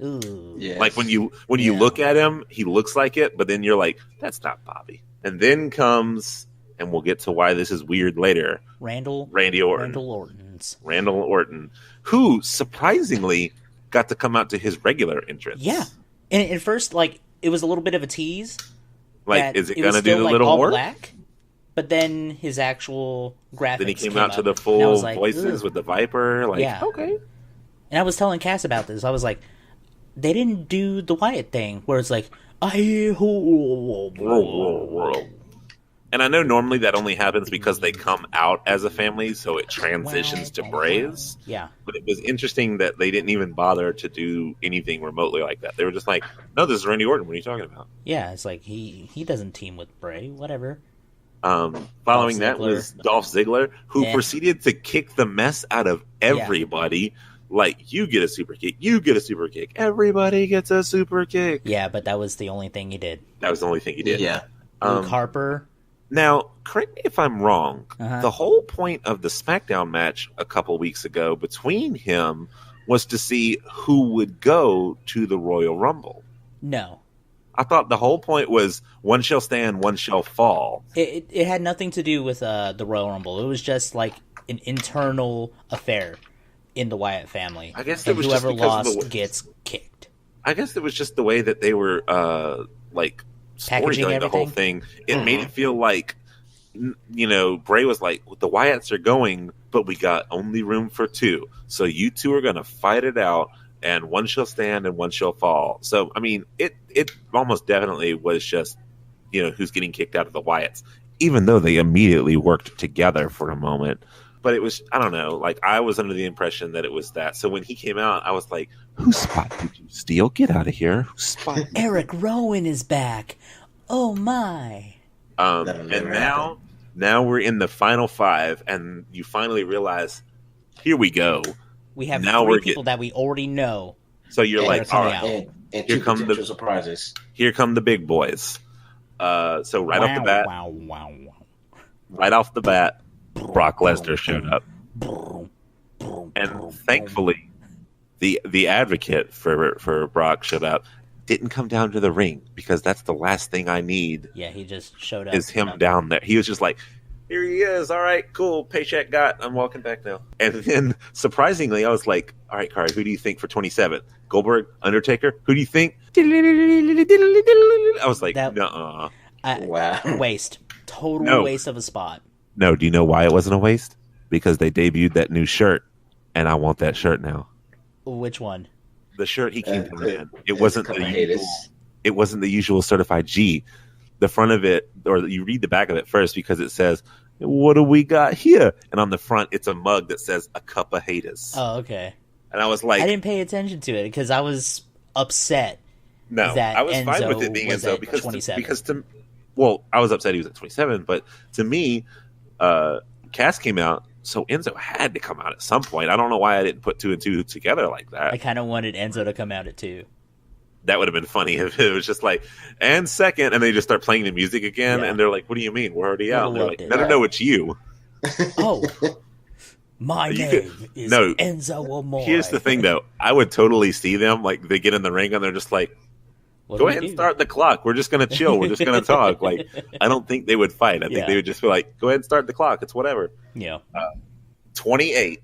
Ooh. Yes. Like when you look at him, he looks like it, but then you're like, that's not Bobby. And then comes, and we'll get to why this is weird later. Randy Orton. Randall Orton, who surprisingly got to come out to his regular entrance. Yeah, and at first, like it was a little bit of a tease. Like, is it gonna do a little all more? Black, but then his actual graphics. Then he came out to the full voices with the Viper. Like, yeah. Okay. And I was telling Cass about this. I was like, they didn't do the Wyatt thing where it's like, and I know normally that only happens because they come out as a family, so it transitions to Braves. Yeah. But it was interesting that they didn't even bother to do anything remotely like that. They were just like, no, this is Randy Orton. What are you talking about? Yeah, it's like he doesn't team with Bray. Whatever. Following that was Dolph Ziggler, who proceeded to kick the mess out of everybody. Yeah. Like, you get a super kick, you get a super kick, everybody gets a super kick. Yeah, but that was the only thing he did. That was the only thing he did. Yeah. Luke Harper Now, correct me if I'm wrong. Uh-huh. The whole point of the SmackDown match a couple weeks ago between him was to see who would go to the Royal Rumble. No. I thought the whole point was one shall stand, one shall fall. It had nothing to do with the Royal Rumble. It was just like an internal affair in the Wyatt family. I guess it was whoever just because lost of the, gets kicked. I guess it was just the way that they were like Packaging storytelling the whole everything? thing. It made it feel like, you know, Bray was like, the Wyatts are going, but we got only room for two. So you two are going to fight it out, and one shall stand and one shall fall. So, I mean, it almost definitely was just, you know, who's getting kicked out of the Wyatts, even though they immediately worked together for a moment. But it was, I don't know, like I was under the impression that it was that. So when he came out, I was like, whose spot did you steal? Get out of here. Whose spot? Eric Rowan is back. Oh my. And now we're in the final five, and you finally realize, here we go. We have Now three we're people that we already know. So you're like, coming all right, out. And Here two come the- potential surprises. here come the big boys. So right off the bat, Wow. right off the bat, Brock Lesnar showed up, and thankfully, the advocate for Brock showed up. Didn't come down to the ring because that's the last thing I need Yeah, he just showed up. is him down there. He was just like, here he is. All right, cool. Paycheck got. I'm walking back now. And then surprisingly, I was like, all right, Kari, who do you think for 27? Goldberg, Undertaker? Who do you think? I was like, nuh-uh. Wow. Waste. Total No. waste of a spot. No, do you know why it wasn't a waste? Because they debuted that new shirt, and I want that shirt now. Which one? The shirt he came down in. It It's wasn't a the couple usual. haters. It wasn't the usual certified G. The front of it, or you read the back of it first because it says, "What do we got here?" And on the front, it's a mug that says "A cup of haters." Oh, okay. And I was like, I didn't pay attention to it because I was upset. "No, that I was fine with Enzo it being was Enzo at because 27. well, I was upset he was at 27, but to me, Cass came out, so Enzo had to come out at some point. I don't know why I didn't put two and two together like that. I kind of wanted Enzo to come out at 2. That would have been funny if it was just like, and second, and they just start playing the music again, Yeah. and they're like, "What do you mean? We're already out." And they're like, Loved it. No, it's you. Oh, my You name is no. Enzo Amore. Here's the thing, though. I would totally see them, like, they get in the ring, and they're just like, What go do we ahead and do? start the clock. We're just going to chill. We're just going to talk. Like, I don't think they would fight. I think Yeah. they would just be like, go ahead and start the clock. It's whatever. Yeah. 28,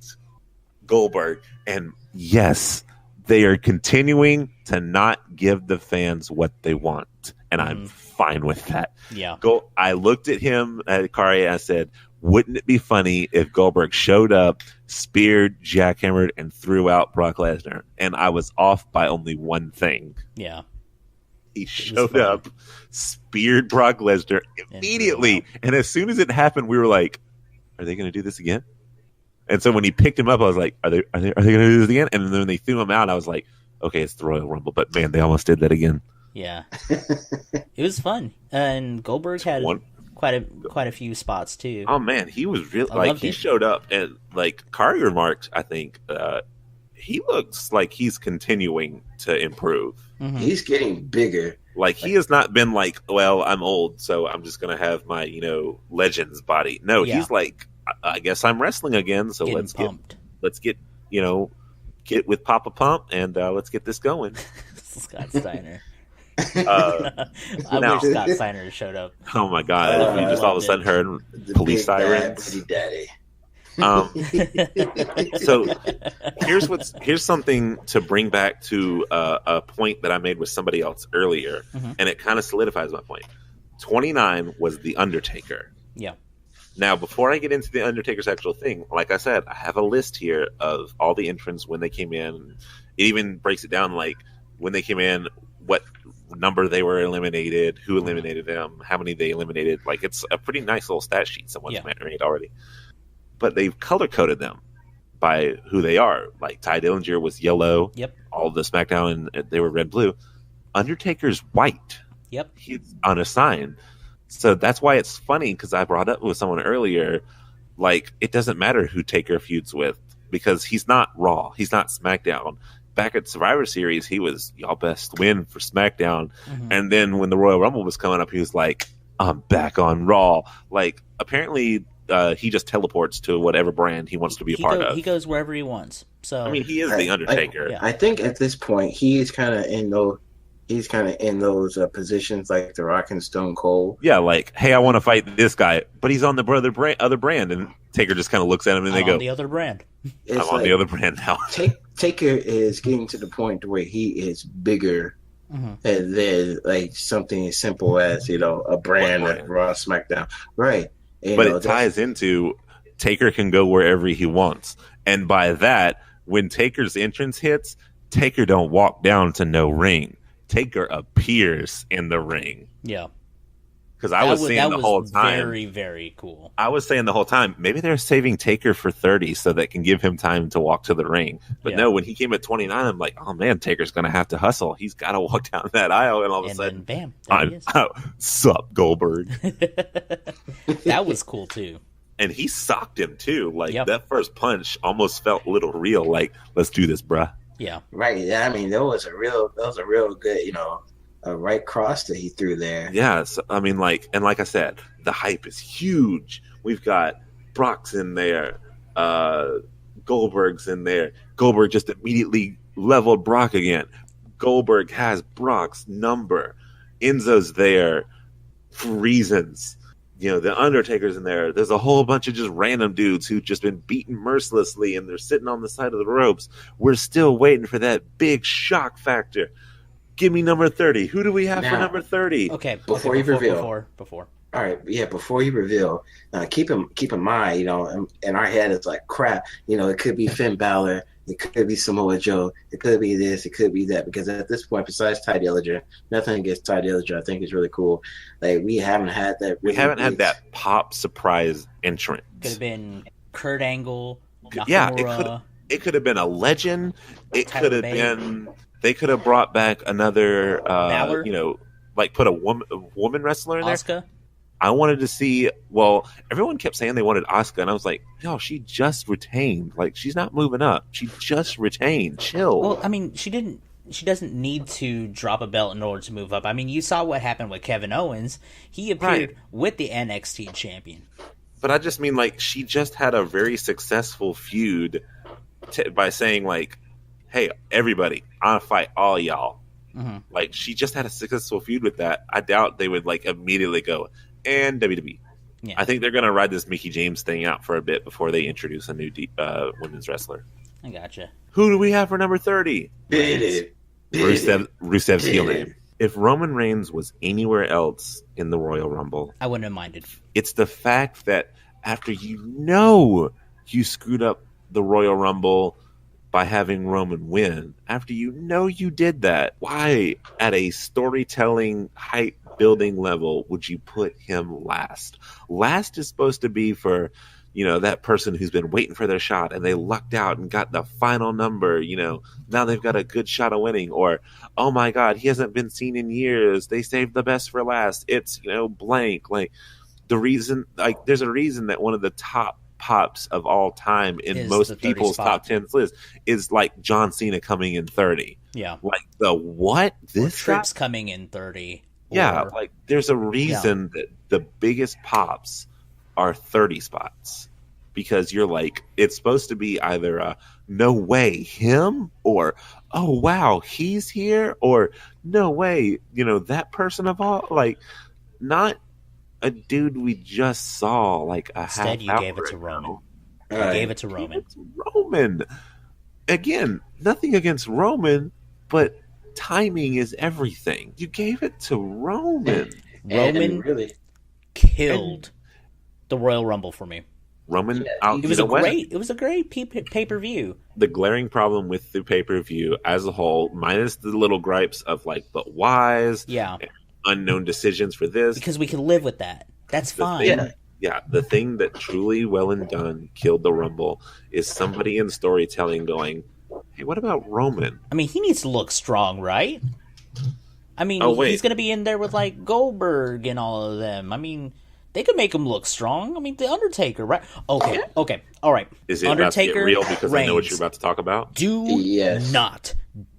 Goldberg. And yes, they are continuing to not give the fans what they want. And I'm fine with that. Yeah. I looked at him, at Kari, and I said, wouldn't it be funny if Goldberg showed up, speared, jackhammered, and threw out Brock Lesnar? And I was off by only one thing. Yeah. He was showed funny. up, speared Brock Lesnar immediately. And as soon as it happened, we were like, are they going to do this again? And so when he picked him up, I was like, are they going to do this again? And then when they threw him out, I was like, okay, it's the Royal Rumble. But man, they almost did that again. Yeah. It was fun. And Goldberg had quite a few spots too. Oh man, he was really I like loved he it. showed up and like Kari remarked, I think he looks like he's continuing to improve. Mhm. He's getting bigger. Like he has not been like, well, I'm old, so I'm just gonna have my Legends body. No, Yeah. he's like, I guess I'm wrestling again, so Getting let's pumped. get get with Papa Pump and let's get this going. Scott Steiner. Uh, I no. wish Scott Steiner showed up. oh my god! If you just all of a sudden heard The police big bad sirens. booty daddy. So here's something to bring back to a point that I made with somebody else earlier, Mhm. and it kind of solidifies my point. 29 was the Undertaker. Yeah. Now, before I get into the Undertaker's actual thing, like I said, I have a list here of all the entrants when they came in. It even breaks it down, like when they came in, what number they were eliminated, who eliminated them, how many they eliminated. Like it's a pretty nice little stat sheet someone's made already. But they've color coded them by who they are. Like Ty Dillinger was yellow. Yep. All of the SmackDown and they were red blue. Undertaker's white. Yep. He's unassigned. So that's why it's funny because I brought up with someone earlier, like it doesn't matter who Taker feuds with because he's not Raw, he's not SmackDown. Back at Survivor Series, he was y'all best win for SmackDown, Mhm. and then when the Royal Rumble was coming up, he was like, I'm back on Raw. Like, apparently, he just teleports to whatever brand he wants to be a part of. He goes wherever he wants. So I mean, he is the Undertaker. Yeah. I think at this point he's kind of in those. He's kind of in those positions like The Rock and Stone Cold. Yeah, like, hey, I want to fight this guy, but he's on the other brand, and Taker just kind of looks at him and they go, on the other brand. It's I'm on the other brand now. Taker is getting to the point where he is bigger than like something as simple as a brand like Raw, SmackDown, right? But it ties into Taker can go wherever he wants, and by that, when Taker's entrance hits, Taker don't walk down to no ring. Taker appears in the ring. Yeah. Because I was saying the whole time. Very, very cool. I was saying the whole time, maybe they're saving Taker for 30 so that can give him time to walk to the ring. But no, when he came at 29, I'm like, oh man, Taker's going to have to hustle. He's got to walk down that aisle. And all of a sudden, then, bam. Sup, Goldberg. That was cool too. And he socked him too. Like that first punch almost felt a little real. Like, let's do this, bruh. Yeah. Right. Yeah. I mean, that was a real good, a right cross that he threw there. Yeah. So, I mean, like I said, the hype is huge. We've got Brock's in there. Goldberg's in there. Goldberg just immediately leveled Brock again. Goldberg has Brock's number. Enzo's there for reasons. The Undertaker's in there. There's a whole bunch of just random dudes who've just been beaten mercilessly and they're sitting on the side of the ropes. We're still waiting for that big shock factor. Give me number 30. Who do we have for number 30? Okay. Before you reveal. Before. All right. Yeah. Before you reveal, keep in mind, in our head, it's like crap. It could be Finn Balor. It could be Samoa Joe. It could be this. It could be that. Because at this point, besides Ty Dillinger, nothing against Ty Dillinger. I think is really cool. Like we haven't had that. We haven't had that pop surprise entrance. Could have been Kurt Angle. Nakamura, yeah, it could have been a legend. It could have been. They could have brought back another. Balor? Like put a woman wrestler in there. Asuka. I wanted to see. Well, everyone kept saying they wanted Asuka, and I was like, "No, she just retained. Like, she's not moving up. She just retained. Chill." Well, I mean, she doesn't need to drop a belt in order to move up. I mean, you saw what happened with Kevin Owens. He appeared with the NXT champion. But I just mean, like, she just had a very successful feud by saying, like, "Hey, everybody, I'll fight all y'all." Mm-hmm. Like, she just had a successful feud with that. I doubt they would like immediately go. And WWE. Yeah. I think they're going to ride this Mickie James thing out for a bit before they introduce a new women's wrestler. I gotcha. Who do we have for number 30? Rusev's heel name. If Roman Reigns was anywhere else in the Royal Rumble, I wouldn't have minded. It's the fact that after you screwed up the Royal Rumble by having Roman win, after you did that, why at a storytelling hype building level would you put him last? Last is supposed to be for that person who's been waiting for their shot and they lucked out and got the final number. Now they've got a good shot of winning. Or, oh my God, he hasn't been seen in years. They saved the best for last. It's blank. Like the reason, like there's a reason that one of the top pops of all time in most people's top 10 list is like John Cena coming in 30. Yeah. Like the what? This Trips coming in 30. Yeah, like there's a reason that the biggest pops are 30 spots, because you're like, it's supposed to be either a no way him, or oh wow he's here, or no way that person of all, like not a dude we just saw like a Instead, you gave it to Roman. You gave it to Roman. Roman. Again, nothing against Roman, but timing is everything. You gave it to Roman. Roman really killed the Royal Rumble for me. Roman, it was a great pay-per-view. The glaring problem with the pay-per-view as a whole, minus the little gripes of like, but whys, unknown decisions for this, because we can live with that. That's fine. The thing that truly well and done killed the Rumble is somebody in storytelling going, hey, what about Roman? I mean, he needs to look strong, right? I mean, he's going to be in there with, like, Goldberg and all of them. I mean, they could make him look strong. I mean, The Undertaker, right? Okay, all right. Is it Undertaker, about to get real because Reigns. I know what you're about to talk about? Do not even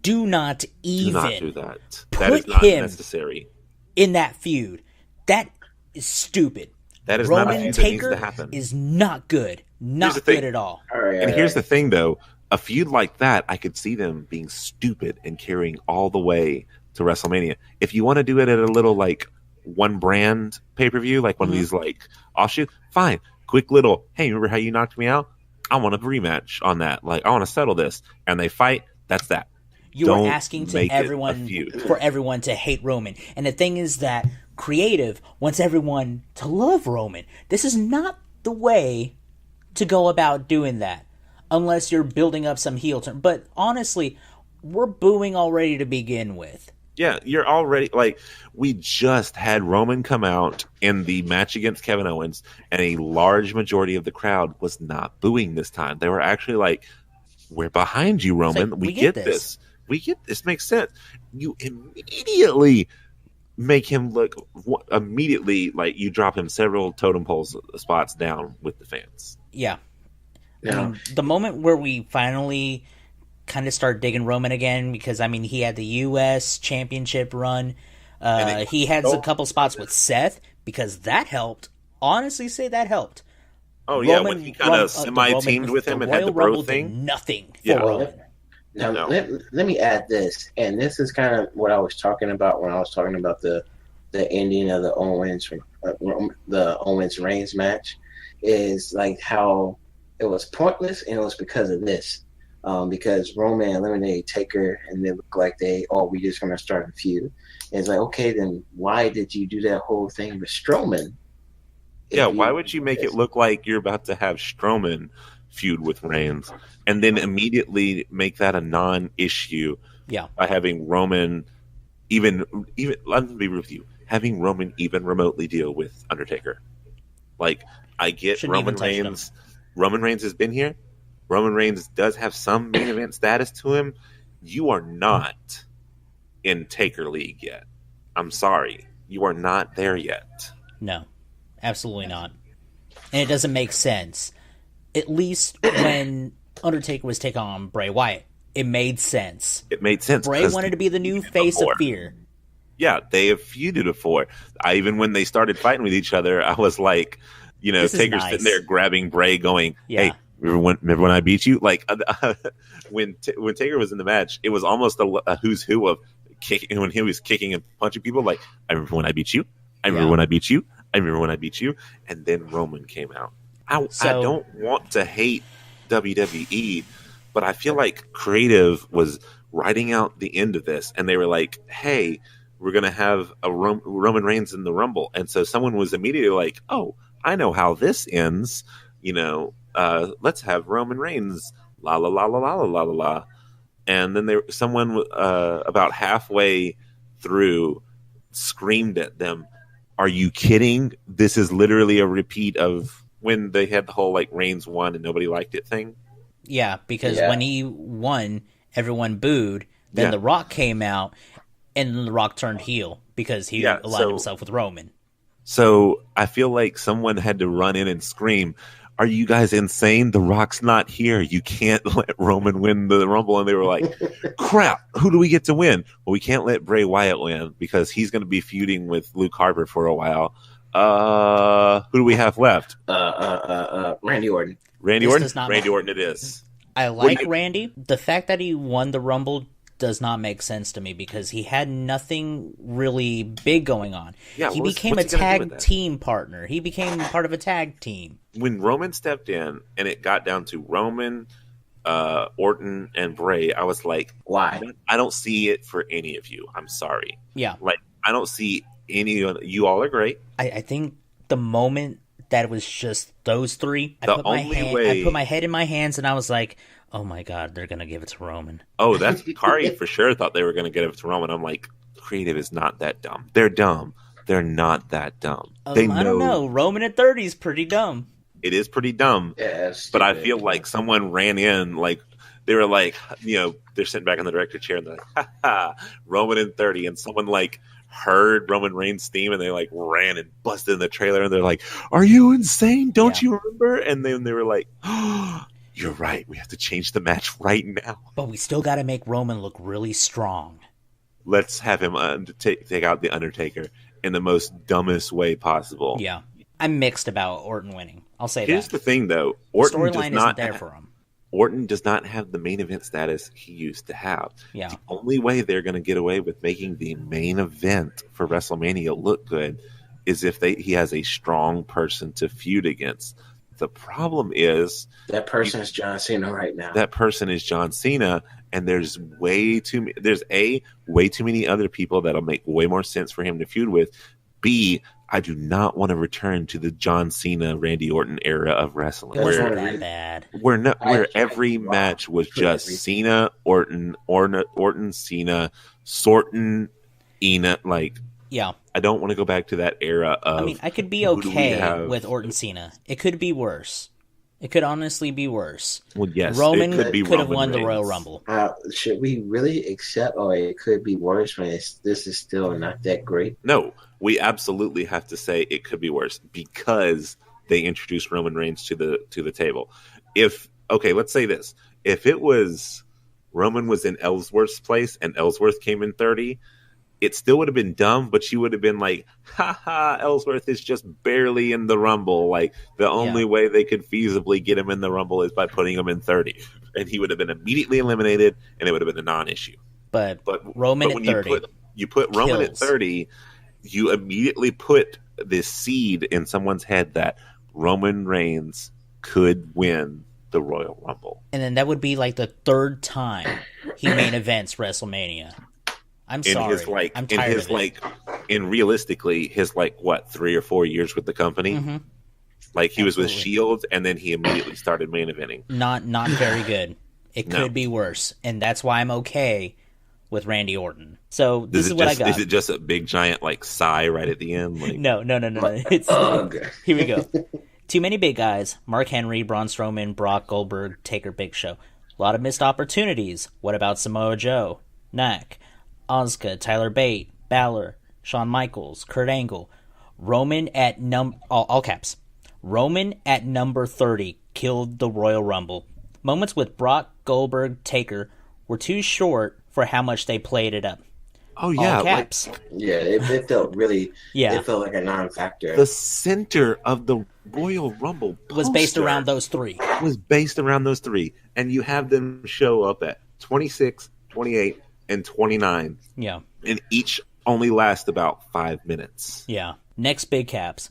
do not do that. Put that is not him necessary. In that feud. That is stupid. That is not a Roman feud that needs Taker to happen. is not good. Not the good thing. at all. All right, And here's the thing, though. A feud like that, I could see them being stupid and carrying all the way to WrestleMania. If you want to do it at a little, like, one brand pay-per-view, like one of these, like, offshoot, fine. Quick little, hey, remember how you knocked me out? I want a rematch on that. Like, I want to settle this. And they fight. That's that. You Don't were asking to make it a everyone feud. for everyone to hate Roman. And the thing is that creative wants everyone to love Roman. This is not the way to go about doing that unless you're building up some heel turn. But honestly, we're booing already to begin with. Yeah, you're already like we just had Roman come out in the match against Kevin Owens, and a large majority of the crowd was not booing this time. They were actually like, "We're behind you, Roman. like, we get this. We get this. Makes sense." You immediately make him look immediately like you drop him several totem poles spots down with the fans. Yeah. Yeah. The moment where we finally kind of start digging Roman again, because I mean he had the U.S. Championship run. He had a couple spots with Seth because that helped. Honestly, say that helped. Oh yeah, when he kind of semi-teamed with him and had the bro Rumble thing. did nothing for Roman. Now, No. let me add this, and this is kind of what I was talking about when I was talking about the ending of the Owens Reigns match, is like how it was pointless, and it was because of this, because Roman eliminated Taker, and they look like we just gonna start a feud. And it's like, okay, then why did you do that whole thing with Strowman? Yeah, why would you make it look like you're about to have Strowman feud with Reigns and then immediately make that a non-issue? Yeah, by having Roman even let me be real with you, having Roman even remotely deal with Undertaker. Like, I get Shouldn't Roman Reigns has been here. Roman Reigns does have some main event status to him. You are not in Taker League yet. I'm sorry. You are not there yet. no, absolutely not. And it doesn't make sense. At least when Undertaker was taking on Bray Wyatt, it made sense. It made sense. Bray wanted to be the new face of fear. Yeah, they have feuded before. Even when they started fighting with each other, I was like, This is Taker's nice. sitting there grabbing Bray, going, Yeah. "Hey, remember when I beat you?" Like when Taker was in the match, it was almost a who's who of kicking when he was kicking and punching people. Like, I remember when I beat you. I remember when I beat you. I remember when I beat you. And then Roman came out. I don't want to hate WWE, but I feel like creative was writing out the end of this, and they were like, "Hey, we're gonna have a Roman Reigns in the Rumble," and so someone was immediately like, "Oh, I know how this ends. Let's have Roman Reigns." La la la la la la la la. And then someone about halfway through screamed at them, "Are you kidding? This is literally a repeat of when they had the whole like Reigns won and nobody liked it thing." Yeah, because when he won, everyone booed. Then Yeah. The Rock came out, and The Rock turned heel because he aligned himself with Roman. So I feel like someone had to run in and scream, "Are you guys insane? The Rock's not here. You can't let Roman win the Rumble." And they were like, "Crap, who do we get to win?" "Well, we can't let Bray Wyatt win because he's going to be feuding with Luke Harper for a while. Who do we have left?" Randy Orton. Randy This Orton? does not Randy matter. Orton it is. I like Randy. The fact that he won the Rumble does not make sense to me because he had nothing really big going on. Yeah, he what's became a he gonna do with tag that? team partner. He became part of a tag team. When Roman stepped in and it got down to Roman, Orton, and Bray, I was like, Why? I don't see it for any of you. I'm sorry. Yeah. Like, I don't see any of you. All are great. I think the moment that it was just those three, I The put my only way- I put my head in my hands and I was like, "Oh my god, they're gonna give it to Roman." Oh, that's Kari for sure thought they were going to get it to Roman. I'm like, creative is not that dumb. They're dumb. They're not that dumb. They I don't know. Roman at 30 is pretty dumb. It is pretty dumb. Yeah, But I feel like someone ran in, like, they were like, they're sitting back in the director chair and they're like, "Ha ha, Roman in 30." And someone like heard Roman Reigns' theme and they like ran and busted in the trailer and they're like, "Are you insane? Don't you remember?" And then they were like, "Oh, you're right. We have to change the match right now. But we still got to make Roman look really strong. Let's have him take out the Undertaker in the most dumbest way possible. Yeah. I'm mixed about Orton winning. I'll say Here's that. the thing, though. The Orton storyline isn't there for him. Orton does not have the main event status he used to have. Yeah. The only way they're going to get away with making the main event for WrestleMania look good is if he has a strong person to feud against. The problem is that person is John Cena right now. That person is John Cena, and there's way too many other people that'll make way more sense for him to feud with. B, I do not want to return to the John Cena, Randy Orton era of wrestling. Where every match was just Cena, Orton, Cena, Sorton, Ena. Like, yeah, I don't want to go back to that era of. I mean, I could be okay with Orton Cena. It could be worse. It could honestly be worse. Well, yes, Roman could have won the Royal Rumble. Should we really accept, or it could be worse when this is still not that great? No, we absolutely have to say it could be worse because they introduced Roman Reigns to the table. Let's say this: if it was Roman was in Ellsworth's place and Ellsworth came in 30. It still would have been dumb, but you would have been like, haha, Ellsworth is just barely in the Rumble. Like, the only way they could feasibly get him in the Rumble is by putting him in 30. And he would have been immediately eliminated, and it would have been a non-issue. But Roman at 30. You put Roman at 30, you immediately put this seed in someone's head that Roman Reigns could win the Royal Rumble. And then that would be like the third time he main events WrestleMania. I'm sorry. I'm tired of it. Realistically, his 3 or 4 years with the company, mm-hmm. He was with Shield, and then he immediately started main eventing. Not very good. It could be worse, and that's why I'm okay with Randy Orton. So this is what I got. Is it just a big giant sigh right at the end? No. It's here we go. Too many big guys: Mark Henry, Braun Strowman, Brock Goldberg, Taker, Big Show. A lot of missed opportunities. What about Samoa Joe, Knack, Asuka, Tyler Bate, Balor, Shawn Michaels, Kurt Angle. Roman at all caps. Roman at number 30 killed the Royal Rumble. Moments with Brock, Goldberg, Taker were too short for how much they played it up. Oh yeah, all caps. It felt really. It felt like a non-factor. The center of the Royal Rumble was based around those three. And you have them show up at 26, 28. And 29. Yeah. And each only last about 5 minutes. Yeah. Next big caps.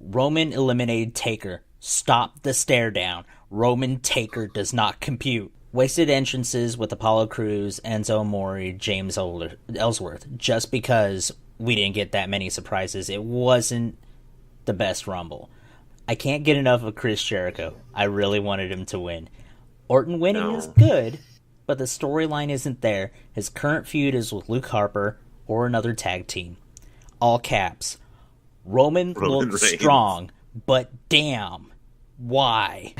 Roman eliminated Taker. Stop the stare down. Roman Taker does not compute. Wasted entrances with Apollo Crews, Enzo Amore, James Ellsworth. Just because we didn't get that many surprises. It wasn't the best Rumble. I can't get enough of Chris Jericho. I really wanted him to win. Orton winning is good, but the storyline isn't there. His current feud is with Luke Harper or another tag team. All caps. Roman looked strong, but damn, why?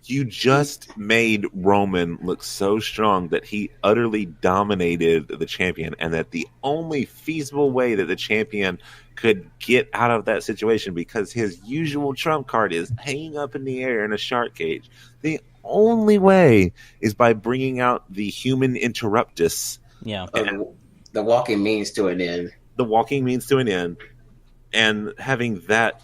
You just made Roman look so strong that he utterly dominated the champion, and that the only feasible way that the champion could get out of that situation, because his usual trump card is hanging up in the air in a shark cage, the only way is by bringing out the human interruptus. Yeah. The walking means to an end. The walking means to an end. And having that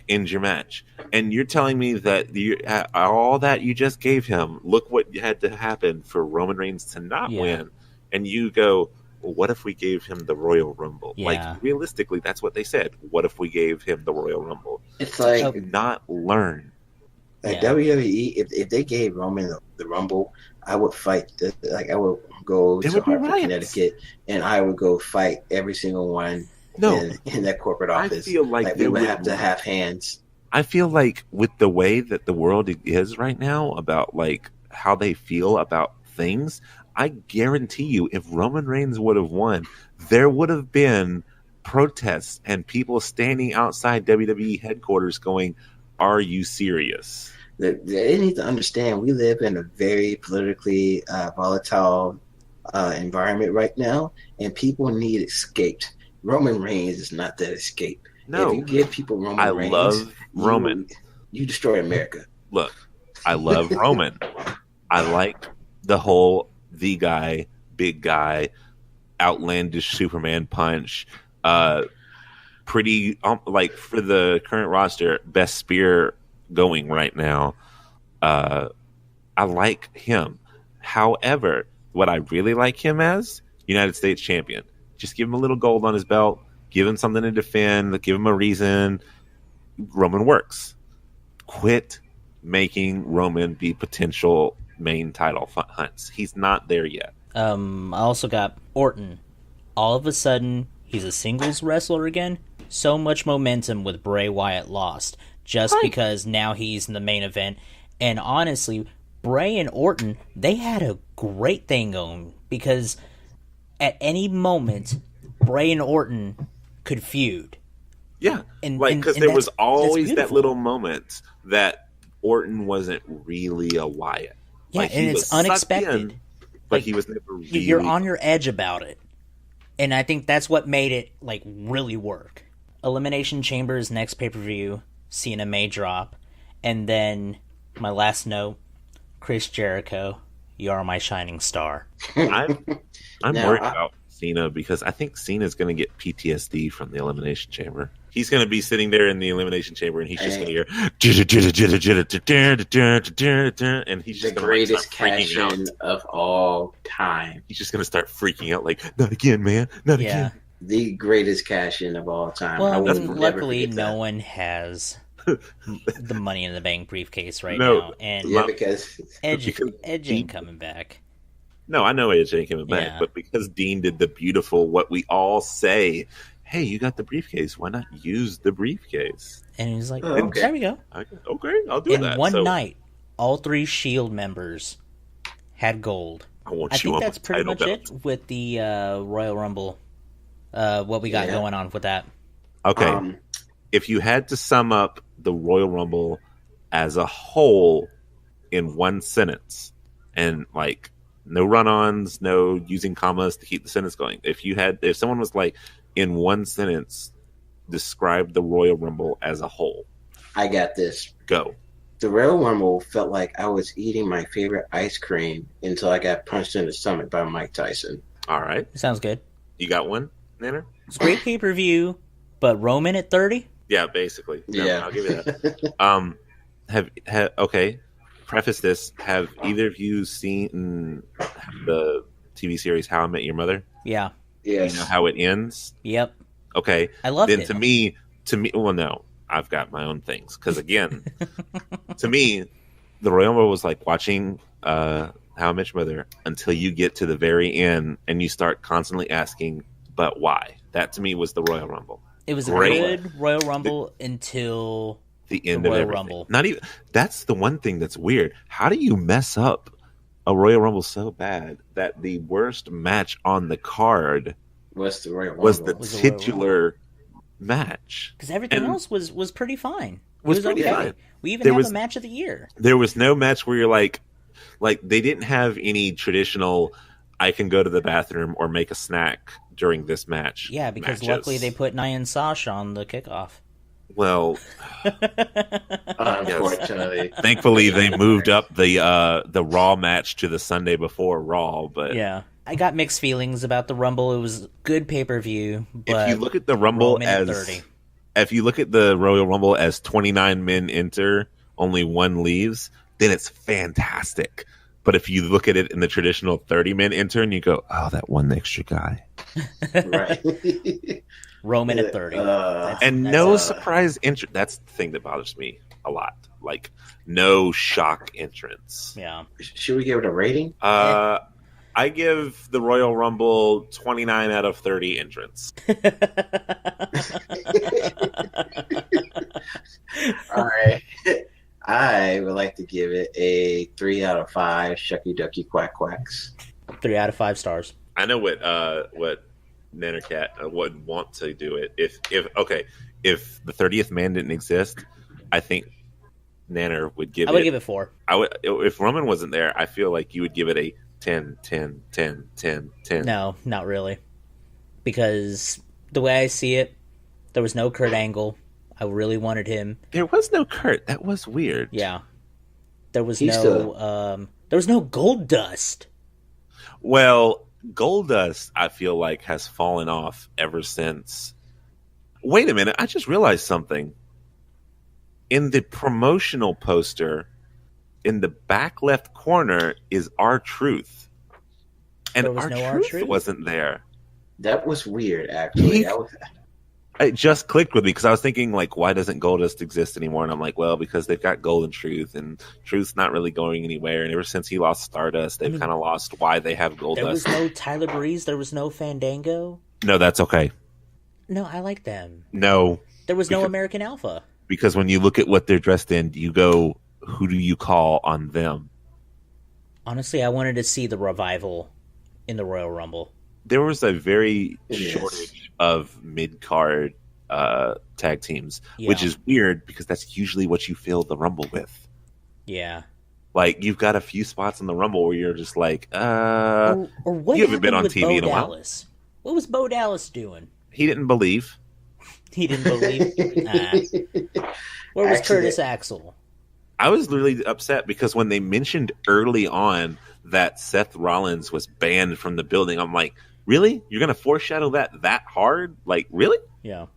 end your match. And you're telling me that all that you just gave him, look what had to happen for Roman Reigns to not win. And you go, well, what if we gave him the Royal Rumble? Yeah. Realistically, that's what they said. What if we gave him the Royal Rumble? It's not learn. WWE, if they gave Roman the Rumble, I would fight. I would go to Hartford, Connecticut, and I would go fight every single one in that corporate office. I feel like they would have to have hands. I feel like with the way that the world is right now about how they feel about things, I guarantee you, if Roman Reigns would have won, there would have been protests and people standing outside WWE headquarters going, "Are you serious?" They need to understand we live in a very politically volatile environment right now, and people need escaped. Roman Reigns is not that escape. No. If you give people Roman Reigns, love Roman. You destroy America. Look, I love Roman. I like the whole the guy, big guy, outlandish Superman punch, Pretty like for the current roster, best spear going right now. I like him. However, what I really like him as United States champion. Just give him a little gold on his belt. Give him something to defend. Give him a reason. Roman works. Quit making Roman be potential main title hunts. He's not there yet. I also got Orton. All of a sudden, he's a singles wrestler again. So much momentum with Bray Wyatt lost just because now he's in the main event. And honestly, Bray and Orton, they had a great thing going because at any moment, Bray and Orton could feud. Yeah, And because there was always that little moment that Orton wasn't really a Wyatt. Yeah, and it's unexpected. But he was never really... You're on your edge about it. And I think that's what made it, really work. Elimination Chamber's next pay-per-view, Cena may drop. And then, my last note, Chris Jericho, you are my shining star. I'm worried about Cena because I think Cena's going to get PTSD from the Elimination Chamber. He's going to be sitting there in the Elimination Chamber and he's just going to hear and he's just the greatest cash in of all time. He's just going to start freaking out like, not again, man, not again. The greatest cash in of all time. Well, luckily, no one has the Money in the Bank briefcase now, and because Edge ain't coming back. No, I know Edge ain't coming back, but because Dean did the beautiful, what we all say, hey, you got the briefcase, why not use the briefcase? And he's like, there we go. Okay, I'll do that. In one night, all 3 Shield members had gold. I think that's pretty much it with the Royal Rumble. What we got going on with that. Okay. If you had to sum up the Royal Rumble as a whole in one sentence, and no run-ons, no using commas to keep the sentence going. If someone was in one sentence, describe the Royal Rumble as a whole. I got this. Go. The Royal Rumble felt like I was eating my favorite ice cream until I got punched in the stomach by Mike Tyson. All right. Sounds good. You got one, Nanner? It's a great pay-per-view, but Roman at 30? Yeah, basically. No, I'll give you that. Okay. Preface this. Have either of you seen the TV series How I Met Your Mother? Yeah. Yes. You know how it ends? Yep. Okay. I love it. Then to me, well, no. I've got my own things. Because again, to me, the Royal Rumble was like watching How I Met Your Mother until you get to the very end and you start constantly asking, but why? That to me was the Royal Rumble. It was a good Royal Rumble until the end of Royal everything. Rumble. Not even. That's the one thing that's weird. How do you mess up a Royal Rumble so bad that the worst match on the card was the Royal Rumble? Was the titular match? Because everything else was pretty fine. Was pretty fine. We even have a match of the year. There was no match where you're like they didn't have any traditional. I can go to the bathroom or make a snack during this match. Yeah, because luckily they put Nia and Sasha on the kickoff. Well, unfortunately, thankfully they moved up the Raw match to the Sunday before Raw. But yeah, I got mixed feelings about the Rumble. It was good pay-per-view, but if you look at the Rumble if you look at the Royal Rumble as 29 men enter, only 1 leaves, then it's fantastic. But if you look at it in the traditional 30 men enter, and you go, oh, that one extra guy, right? Roman at 30, no surprise entrance. That's the thing that bothers me a lot. No shock entrance. Yeah. Should we give it a rating? I give the Royal Rumble 29 out of 30 entrance. All right. I would like to give it a 3 out of 5 Shucky Ducky Quack Quacks. 3 out of 5 stars. I know what Nannercat would want to do it. If the 30th man didn't exist, I think Nanner would give it. I would give it 4. If Roman wasn't there, I feel like you would give it a 10, 10, 10, 10, 10. No, not really. Because the way I see it, there was no Kurt Angle. I really wanted him. There was no Kurt. That was weird. Yeah. There was no Gold Dust. Well, Goldust, I feel like, has fallen off ever since. Wait a minute, I just realized something. In the promotional poster, in the back left corner is R-Truth. And R-Truth wasn't there. That was weird, actually. It just clicked with me because I was thinking, like, why doesn't Goldust exist anymore? And I'm like, well, because they've got Golden Truth, and Truth's not really going anywhere. And ever since he lost Stardust, they've kind of lost why they have Goldust. There was no Tyler Breeze. There was no Fandango. No, that's okay. No, I like them. No. There was no American Alpha. Because when you look at what they're dressed in, you go, who do you call on them? Honestly, I wanted to see the revival in the Royal Rumble. There was a very shortage of mid-card tag teams, which is weird because that's usually what you fill the Rumble with. Yeah. Like, you've got a few spots in the Rumble where you're just like, or what you haven't been on TV in a while. Dallas? What was Bo Dallas doing? He didn't believe. He didn't believe? Where was Curtis Axel? I was really upset because when they mentioned early on that Seth Rollins was banned from the building, I'm like, really? You're going to foreshadow that hard? Like, really? Yeah.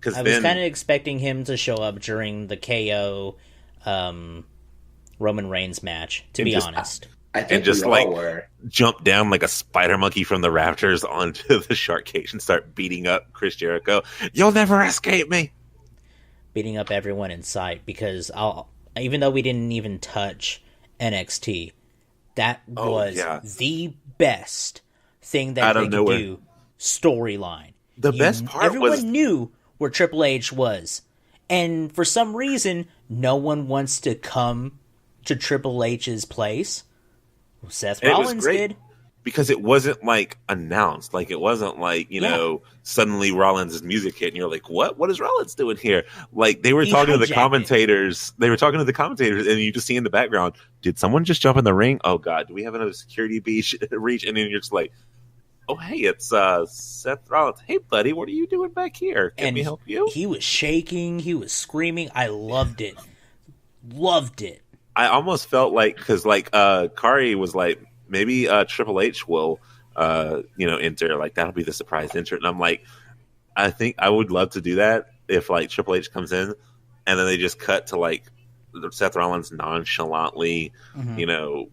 I was kind of expecting him to show up during the KO Roman Reigns match, to be honest. I think and just jump down like a spider monkey from the rafters onto the shark cage and start beating up Chris Jericho. You'll never escape me. Beating up everyone in sight, because even though we didn't even touch NXT, that was the best thing that they could do storyline. The best part everyone knew where Triple H was, and for some reason, no one wants to come to Triple H's place. Seth Rollins did. Because it wasn't like announced. Like, it wasn't like, you know, suddenly Rollins' music hit and you're like, what? What is Rollins doing here? Like, they were talking to the commentators. They were talking to the commentators, and you just see in the background, did someone just jump in the ring? Oh, God, do we have another security reach? And then you're just like, oh, hey, it's Seth Rollins. Hey, buddy, what are you doing back here? Can we help you? He was shaking. He was screaming. I loved it. Loved it. I almost felt like, because like Kari was like, maybe Triple H will, enter. Like, that'll be the surprise entrant. And I'm like, I think I would love to do that if like Triple H comes in, and then they just cut to like Seth Rollins nonchalantly,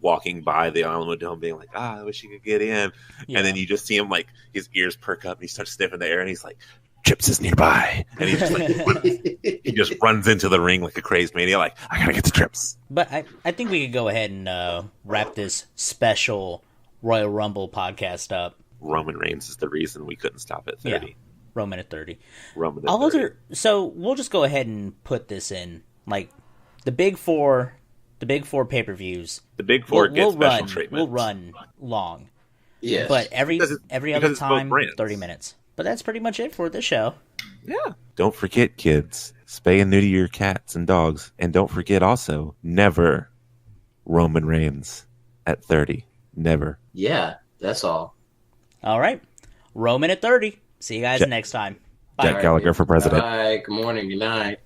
walking by the Alamo Dome, being like, I wish you could get in. Yeah. And then you just see him like his ears perk up, and he starts sniffing the air, and he's like, Chips is nearby, and he just he just runs into the ring like a crazed mania, like, I gotta get the Chips. But I think we could go ahead and wrap this special Royal Rumble podcast up. Roman Reigns is the reason we couldn't stop at 30. Yeah, Roman at 30. Roman at 30. So we'll just go ahead and put this in, like, the big four pay-per-views. The big four get special treatment. We'll run long. Yeah. But every other time, 30 minutes. But that's pretty much it for this show. Yeah. Don't forget, kids, spay and neuter your cats and dogs. And don't forget also, never Roman Reigns at 30. Never. Yeah, that's all. All right. Roman at 30. See you guys next time. Bye. Jack Gallagher for president. Bye. Good morning. Good night.